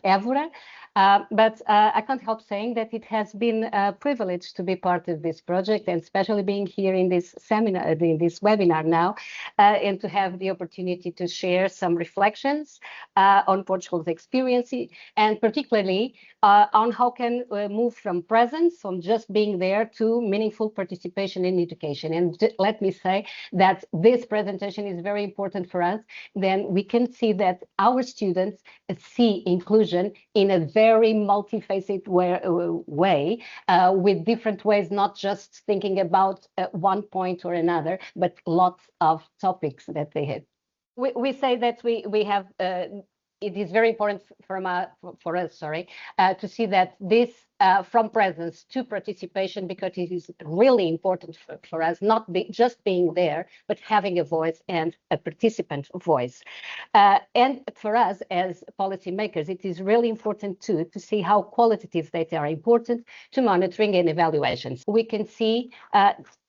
Évora. But I can't help saying that it has been a privilege to be part of this project, and especially being here in this seminar, in this webinar now, and to have the opportunity to share some reflections on Portugal's experience, and particularly on how can we move from presence, from just being there, to meaningful participation in education. And let me say that this presentation is very important for us. Then we can see that our students see inclusion in a very multifaceted way, with different ways, not just thinking about one point or another, but lots of topics that they have. We say that we have it is very important for us, to see that this from presence to participation, because it is really important for us, not just being there, but having a voice and a participant voice. And for us as policymakers, it is really important too to see how qualitative data are important to monitoring and evaluations. We can see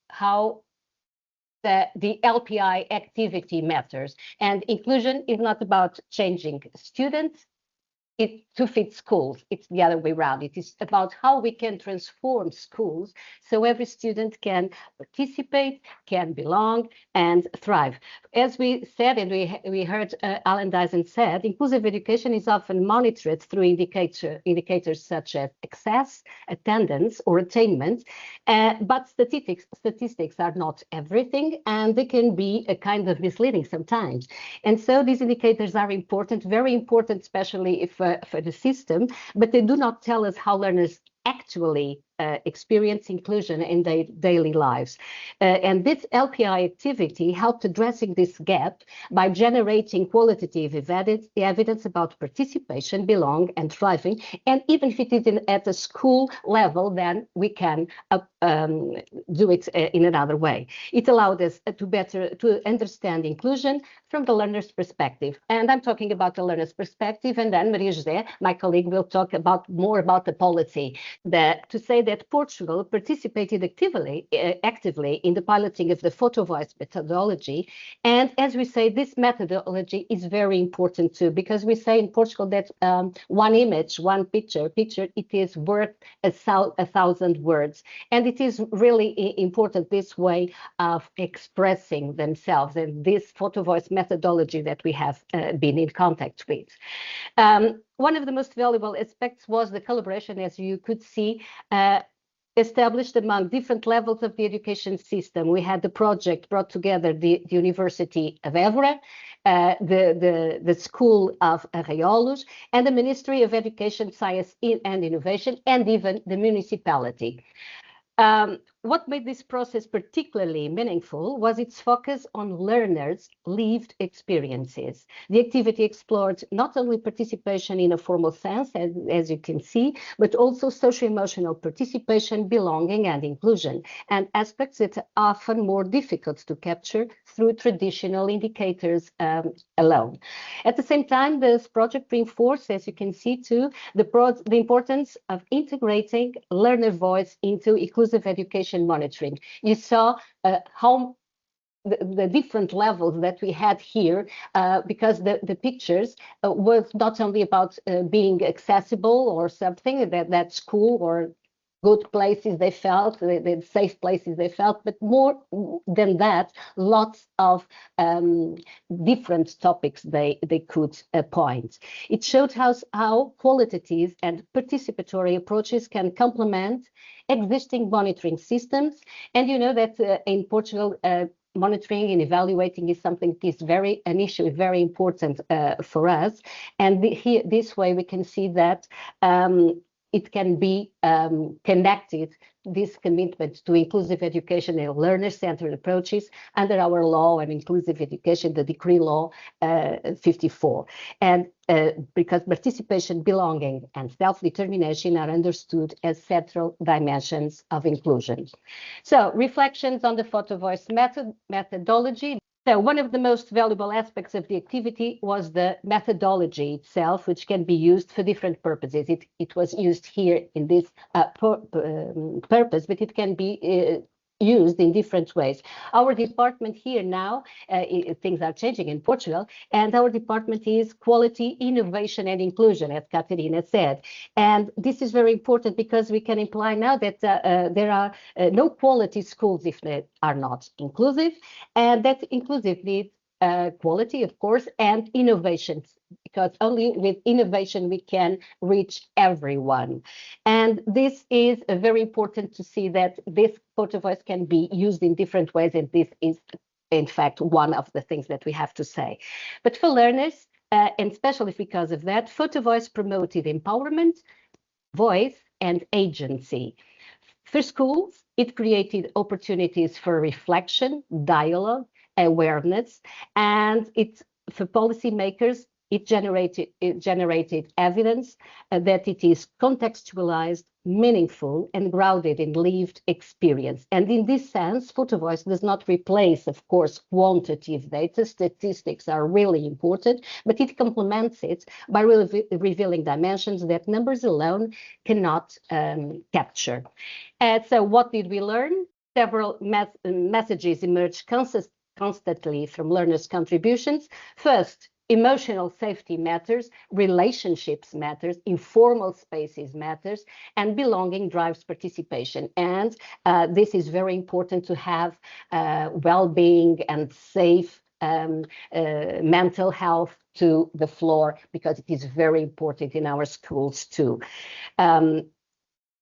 how the LPI activity matters, and inclusion is not about changing students to fit schools. It's the other way around. It is about how we can transform schools so every student can participate, can belong, and thrive. As we said, and we heard Alan Dyson said, inclusive education is often monitored through indicators such as access, attendance, or attainment, but statistics are not everything, and they can be a kind of misleading sometimes. And so these indicators are important, very important, especially if for the system, but they do not tell us how learners actually experience inclusion in their daily lives. And this LPI activity helped addressing this gap by generating qualitative evidence about participation, belong, and thriving. And even if it is at a school level, then we can do it in another way. It allowed us to understand inclusion from the learner's perspective. And I'm talking about the learner's perspective, and then Maria José, my colleague, will talk more about the policy. To say that Portugal participated actively in the piloting of the Photovoice methodology. And as we say, this methodology is very important too, because we say in Portugal that one image, one picture, it is worth 1,000 words. And it is really important, this way of expressing themselves, and this Photovoice methodology that we have been in contact with. One of the most valuable aspects was the collaboration, as you could see, established among different levels of the education system. We had the project brought together the University of Évora, the School of Aiolos, and the Ministry of Education, Science and Innovation, and even the municipality. What made this process particularly meaningful was its focus on learners' lived experiences. The activity explored not only participation in a formal sense, as you can see, but also socio-emotional participation, belonging, and inclusion, and aspects that are often more difficult to capture through traditional indicators alone. At the same time, this project reinforced, as you can see too, the importance of integrating learner voice into inclusive education monitoring. You saw how the different levels that we had here, because the pictures was not only about being accessible or something that school or good places they felt, the safe places they felt, but more than that, lots of different topics they could point. It showed how qualitative and participatory approaches can complement existing monitoring systems. And you know that in Portugal, monitoring and evaluating is something that is an issue very important for us. And this way we can see that it can be connected, this commitment to inclusive education and learner-centered approaches under our law on inclusive education, the Decree Law 54. And because participation, belonging, and self-determination are understood as central dimensions of inclusion. So, reflections on the Photovoice methodology. So one of the most valuable aspects of the activity was the methodology itself, which can be used for different purposes. It was used here in this purpose, but it can be used in different ways. Our department here now, things are changing in Portugal, and our department is quality, innovation, and inclusion, as Caterina said. And this is very important because we can imply now that there are no quality schools if they are not inclusive, and that inclusive needs quality, of course, and innovation, because only with innovation we can reach everyone. And this is very important to see that this Photovoice can be used in different ways, and this is, in fact, one of the things that we have to say. But for learners, and especially because of that, Photovoice promoted empowerment, voice, and agency. For schools, it created opportunities for reflection, dialogue, awareness, and for policymakers, it generated evidence that it is contextualized, meaningful, and grounded in lived experience. And in this sense, Photovoice does not replace, of course, quantitative data. Statistics are really important, but it complements it by revealing dimensions that numbers alone cannot capture. So what did we learn? Several messages emerged constantly from learners' contributions. First, emotional safety matters, relationships matters, informal spaces matters, and belonging drives participation. And this is very important to have well-being and safe mental health to the floor, because it is very important in our schools too.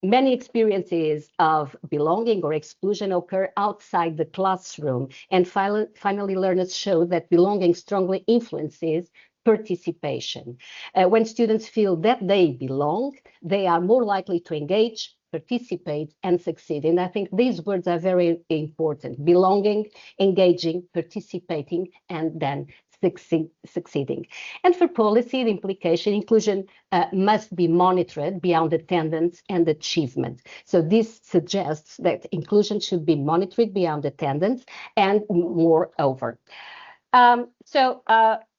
Many experiences of belonging or exclusion occur outside the classroom. And finally, learners show that belonging strongly influences participation. When students feel that they belong, they are more likely to engage, participate, and succeed. And I think these words are very important: belonging, engaging, participating, and then succeeding. And for policy, the implication, inclusion must be monitored beyond attendance and achievement. So this suggests that inclusion should be monitored beyond attendance and moreover.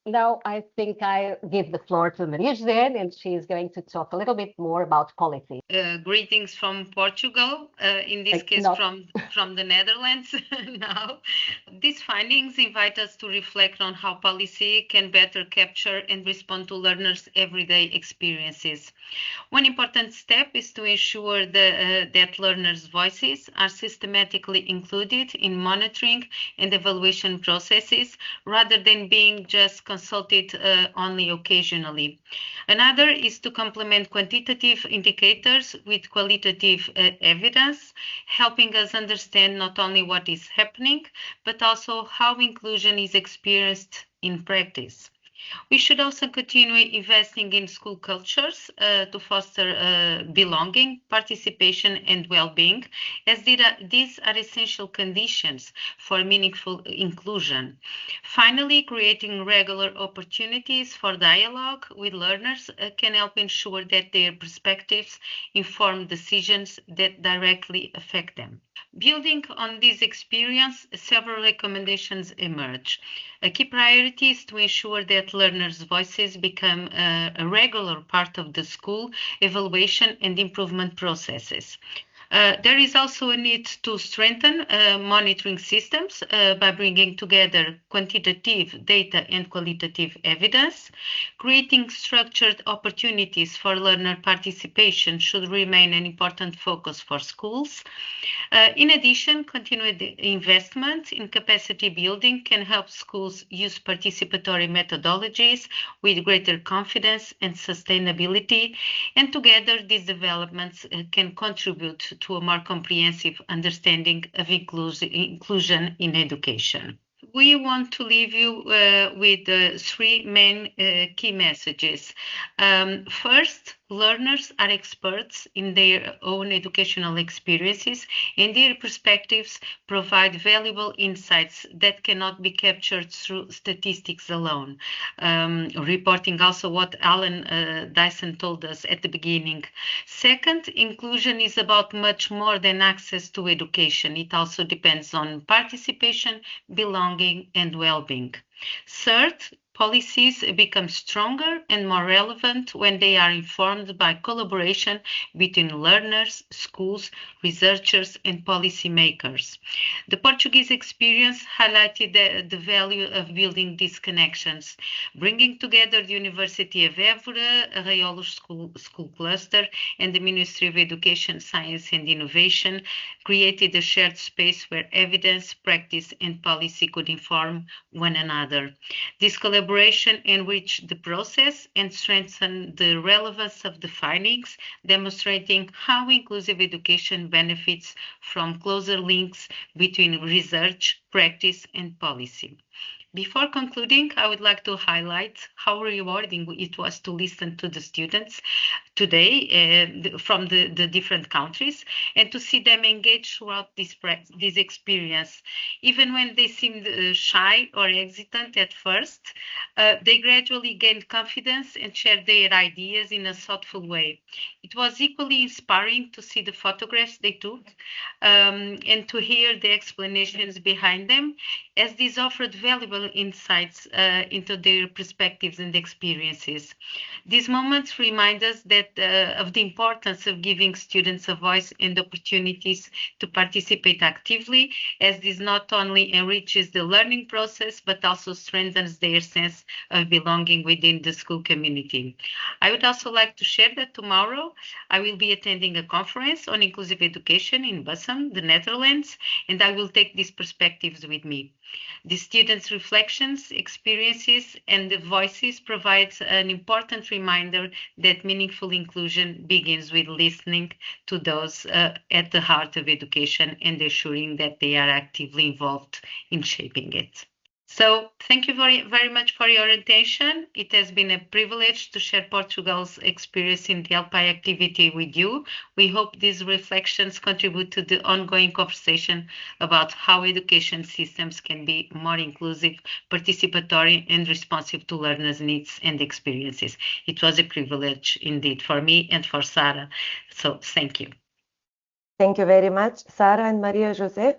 Now I think I give the floor to Maria José, and she is going to talk a little bit more about policy. Greetings from Portugal, in this case from the Netherlands now. These findings invite us to reflect on how policy can better capture and respond to learners' everyday experiences. One important step is to ensure that learners' voices are systematically included in monitoring and evaluation processes, rather than being just consulted only occasionally. Another is to complement quantitative indicators with qualitative evidence, helping us understand not only what is happening, but also how inclusion is experienced in practice. We should also continue investing in school cultures to foster belonging, participation, and well-being, as these are essential conditions for meaningful inclusion. Finally, creating regular opportunities for dialogue with learners can help ensure that their perspectives inform decisions that directly affect them. Building on this experience, several recommendations emerge. A key priority is to ensure that learners' voices become a regular part of the school evaluation and improvement processes. There is also a need to strengthen monitoring systems by bringing together quantitative data and qualitative evidence. Creating structured opportunities for learner participation should remain an important focus for schools. In addition, continued investment in capacity building can help schools use participatory methodologies with greater confidence and sustainability, and together these developments can contribute to a more comprehensive understanding of inclusion in education. We want to leave you with three main key messages. First, learners are experts in their own educational experiences, and their perspectives provide valuable insights that cannot be captured through statistics alone. Reporting also what Alan Dyson told us at the beginning. Second, inclusion is about much more than access to education. It also depends on participation, belonging, and well-being. Third, policies become stronger and more relevant when they are informed by collaboration between learners, schools, researchers, and policymakers. The Portuguese experience highlighted the value of building these connections, bringing together the University of Évora, Arraiolos School Cluster, and the Ministry of Education, Science and Innovation, created a shared space where evidence, practice, and policy could inform one another. This collaboration enriched the process and strengthened the relevance of the findings, demonstrating how inclusive education benefits from closer links between research, practice, and policy. Before concluding, I would like to highlight how rewarding it was to listen to the students today from the different countries and to see them engage throughout this experience. Even when they seemed shy or hesitant at first, they gradually gained confidence and shared their ideas in a thoughtful way. It was equally inspiring to see the photographs they took and to hear the explanations behind them, as these offered valuable insights into their perspectives and experiences. These moments remind us that of the importance of giving students a voice and opportunities to participate actively, as this not only enriches the learning process, but also strengthens their sense of belonging within the school community. I would also like to share that tomorrow I will be attending a conference on inclusive education in Bussum, the Netherlands, and I will take these perspectives with me. The students' reflections, experiences, and the voices provide an important reminder that meaningful inclusion begins with listening to those at the heart of education and ensuring that they are actively involved in shaping it. So thank you very much for your attention. It has been a privilege to share Portugal's experience in the LPIE activity with you. We hope these reflections contribute to the ongoing conversation about how education systems can be more inclusive, participatory, and responsive to learners' needs and experiences. It was a privilege indeed for me and for Sarah. So thank you. Thank you very much, Sarah and Maria Jose.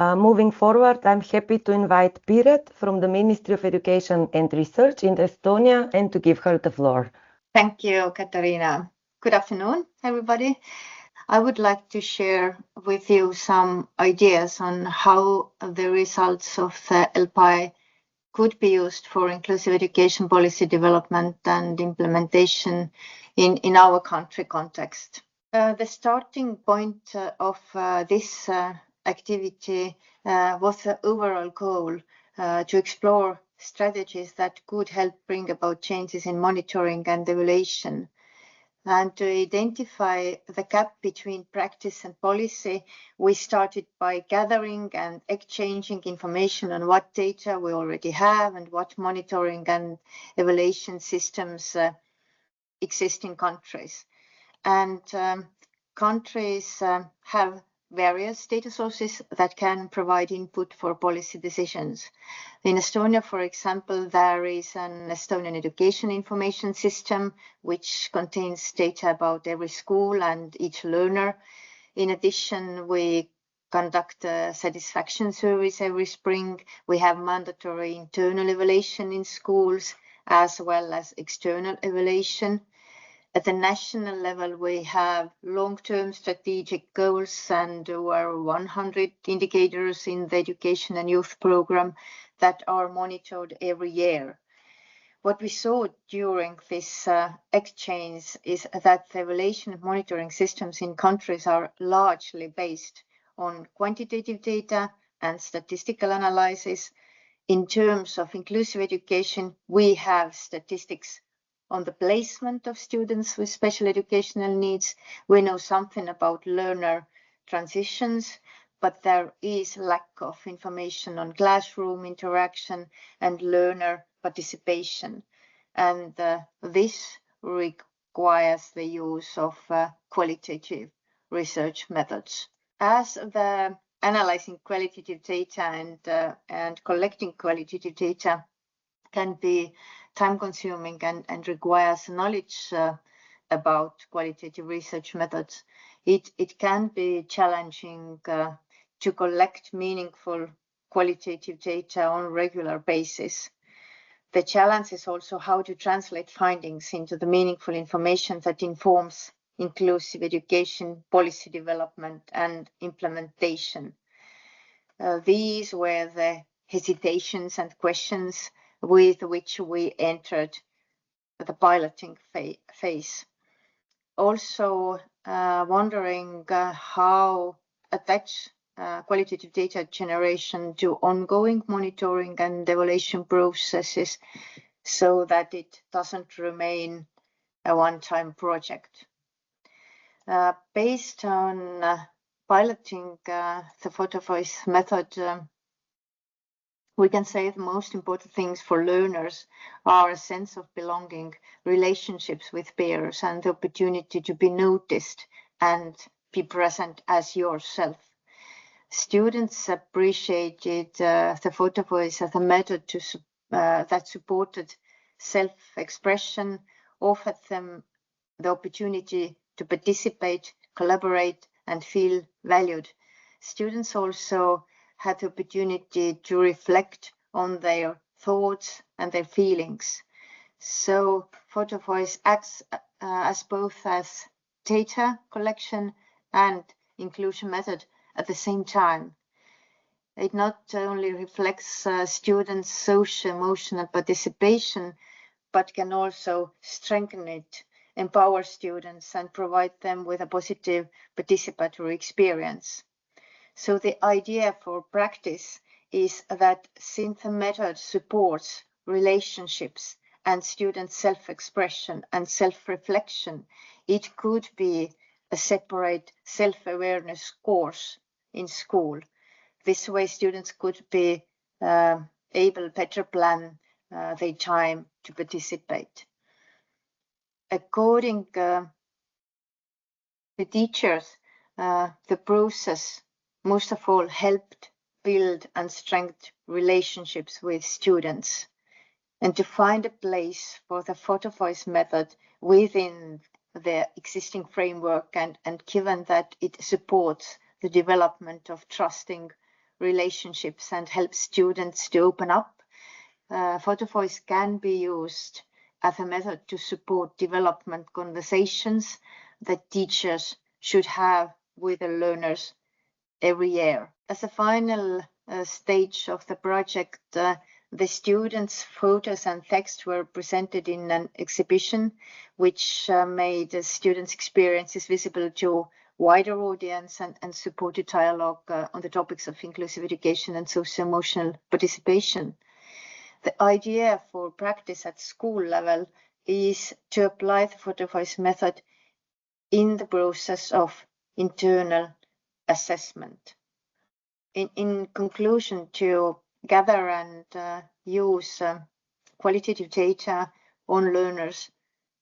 Moving forward, I'm happy to invite Piret from the Ministry of Education and Research in Estonia and to give her the floor. Thank you, Katarina. Good afternoon, everybody. I would like to share with you some ideas on how the results of the LPIE could be used for inclusive education policy development and implementation in our country context. The starting point of this activity was the overall goal to explore strategies that could help bring about changes in monitoring and evaluation. And to identify the gap between practice and policy, we started by gathering and exchanging information on what data we already have and what monitoring and evaluation systems exist in countries. And countries have various data sources that can provide input for policy decisions. In Estonia, for example, there is an Estonian education information system, which contains data about every school and each learner. In addition, we conduct a satisfaction surveys every spring. We have mandatory internal evaluation in schools, as well as external evaluation. At the national level, we have long-term strategic goals and over 100 indicators in the education and youth program that are monitored every year. What we saw during this exchange is that the evaluation and monitoring systems in countries are largely based on quantitative data and statistical analysis. In terms of inclusive education, we have statistics on the placement of students with special educational needs. We know something about learner transitions, but there is lack of information on classroom interaction and learner participation. And this requires the use of qualitative research methods. As the analyzing qualitative data and collecting qualitative data can be time-consuming and requires knowledge about qualitative research methods, it can be challenging to collect meaningful qualitative data on a regular basis. The challenge is also how to translate findings into the meaningful information that informs inclusive education, policy development, and implementation. These were the hesitations and questions with which we entered the piloting phase. Also wondering how attach qualitative data generation to ongoing monitoring and evaluation processes so that it doesn't remain a one-time project. Based on piloting the Photovoice method, we can say the most important things for learners are a sense of belonging, relationships with peers, and the opportunity to be noticed and be present as yourself. Students appreciated the Photovoice as a method that supported self-expression, offered them the opportunity to participate, collaborate, and feel valued. Students also had the opportunity to reflect on their thoughts and their feelings. So Photovoice acts as both as data collection and inclusion method at the same time. It not only reflects students' social emotional participation, but can also strengthen it, empower students, and provide them with a positive participatory experience. So the idea for practice is that since the method supports relationships and student self-expression and self-reflection, it could be a separate self-awareness course in school. This way students could be able better plan their time to participate. According to the teachers, the process most of all helped build and strengthen relationships with students, and to find a place for the Photovoice method within the existing framework and given that it supports the development of trusting relationships and helps students to open up, Photovoice can be used as a method to support development conversations that teachers should have with the learners every year. As a final stage of the project, the students' photos and text were presented in an exhibition, which made the students' experiences visible to wider audience and supported dialogue on the topics of inclusive education and socio-emotional participation. The idea for practice at school level is to apply the Photovoice method in the process of internal assessment. In conclusion, to gather and use qualitative data on learners'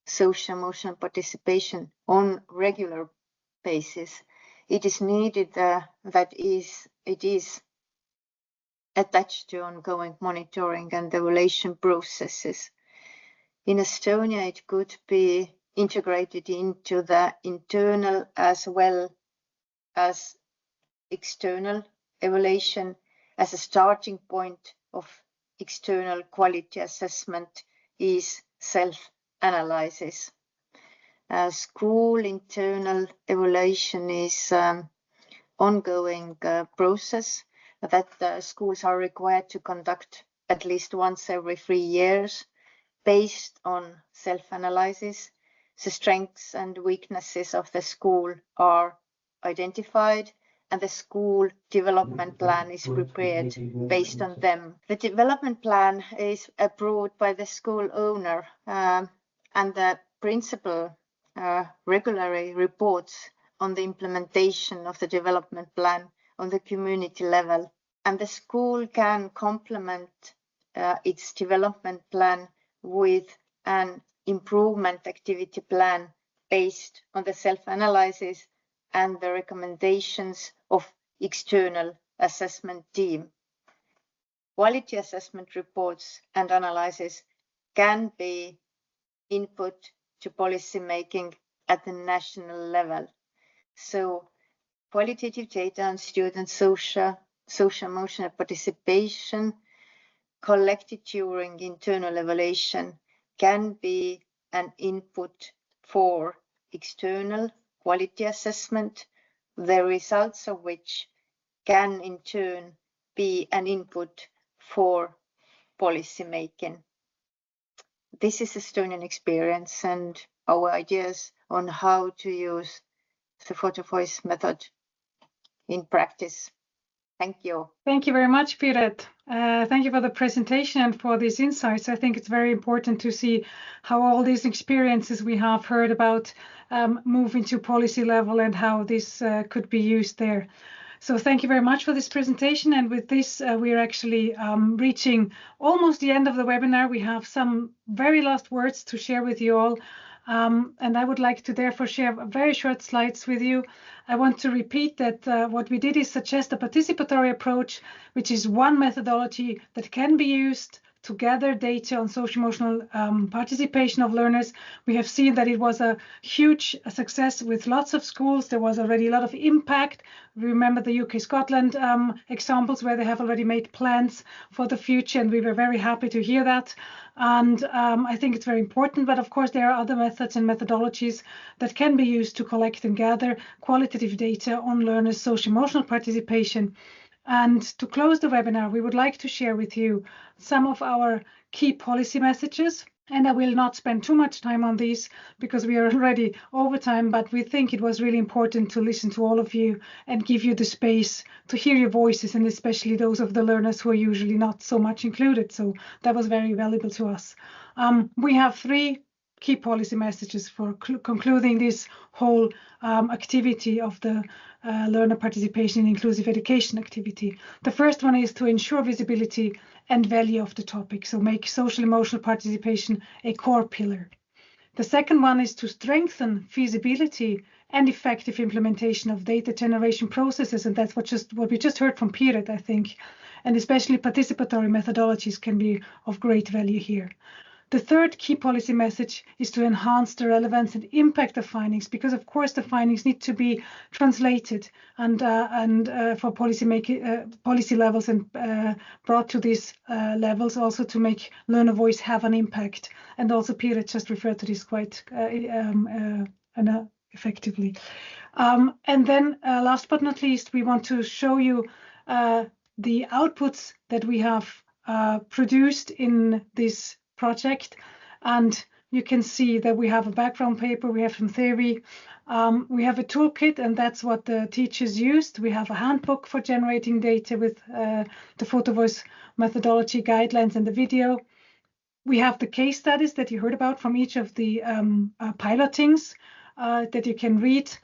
social-emotional participation on regular basis, it is needed that it is attached to ongoing monitoring and evaluation processes. In Estonia, it could be integrated into the internal as well as external evaluation. As a starting point of external quality assessment is self-analysis. School internal evaluation is ongoing process that schools are required to conduct at least once every 3 years based on self-analysis. The strengths and weaknesses of the school are identified and the school development plan is prepared based on them. The development plan is approved by the school owner and the principal regularly reports on the implementation of the development plan on the community level. And the school can complement its development plan with an improvement activity plan based on the self-analysis and the recommendations of external assessment team. Quality assessment reports and analysis can be input to policy making at the national level. So qualitative data on student social emotional participation collected during internal evaluation can be an input for external quality assessment, the results of which can in turn be an input for policy making. This is Estonian experience and our ideas on how to use the Photovoice method in practice. Thank you. Thank you very much, Piret. Thank you for the presentation and for these insights. I think it's very important to see how all these experiences we have heard about move into policy level and how this could be used there. So thank you very much for this presentation. And with this, we're actually reaching almost the end of the webinar. We have some very last words to share with you all. And I would like to therefore share very short slides with you. I want to repeat that what we did is suggest a participatory approach, which is one methodology that can be used to gather data on social emotional participation of learners. We have seen that it was a huge success with lots of schools. There was already a lot of impact. Remember the UK Scotland examples where they have already made plans for the future, and we were very happy to hear that. And I think it's very important, but of course there are other methods and methodologies that can be used to collect and gather qualitative data on learners' social emotional participation. And to close the webinar, we would like to share with you some of our key policy messages. And I will not spend too much time on these because we are already over time, but we think it was really important to listen to all of you and give you the space to hear your voices, and especially those of the learners who are usually not so much included. So that was very valuable to us. We have 3 key policy messages for concluding this whole activity of the learner participation in inclusive education activity. The first one is to ensure visibility and value of the topic, so make social emotional participation a core pillar. The second one is to strengthen feasibility and effective implementation of data generation processes, and that's what we just heard from Piret, I think, and especially participatory methodologies can be of great value here. The third key policy message is to enhance the relevance and impact of findings, because of course the findings need to be translated and for policy levels and brought to these levels, also to make learner voice have an impact. And also Piret just referred to this quite effectively. And then last but not least, we want to show you the outputs that we have produced in this project, and you can see that we have a background paper, we have some theory, we have a toolkit, and that's what the teachers used. We have a handbook for generating data with the Photovoice methodology guidelines and the video. We have the case studies that you heard about from each of the pilotings that you can read.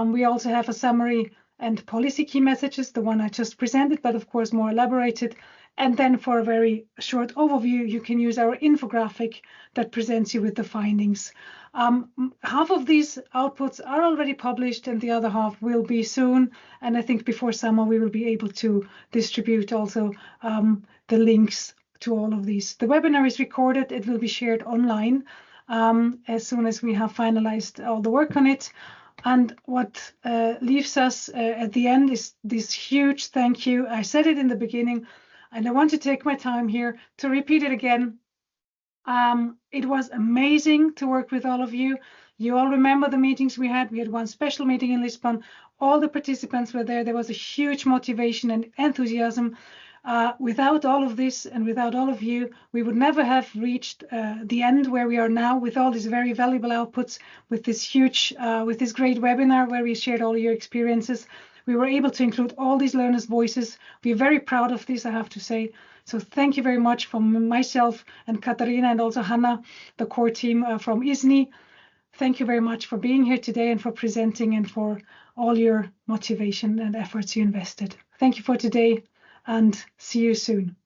We also have a summary and policy key messages, the one I just presented, but of course more elaborated. And then for a very short overview, you can use our infographic that presents you with the findings. Half of these outputs are already published and the other half will be soon. And I think before summer, we will be able to distribute also the links to all of these. The webinar is recorded. It will be shared online as soon as we have finalized all the work on it. And what leaves us at the end is this huge thank you. I said it in the beginning, and I want to take my time here to repeat it again. It was amazing to work with all of you. You all remember the meetings we had. We had one special meeting in Lisbon. All the participants were there. There was a huge motivation and enthusiasm. Without all of this and without all of you, we would never have reached the end where we are now with all these very valuable outputs, with this huge, with this great webinar where we shared all your experiences. We were able to include all these learners' voices. We're very proud of this, I have to say. So thank you very much from myself and Katarina and also Hannah, the core team from EASNIE. Thank you very much for being here today and for presenting and for all your motivation and efforts you invested. Thank you for today and see you soon.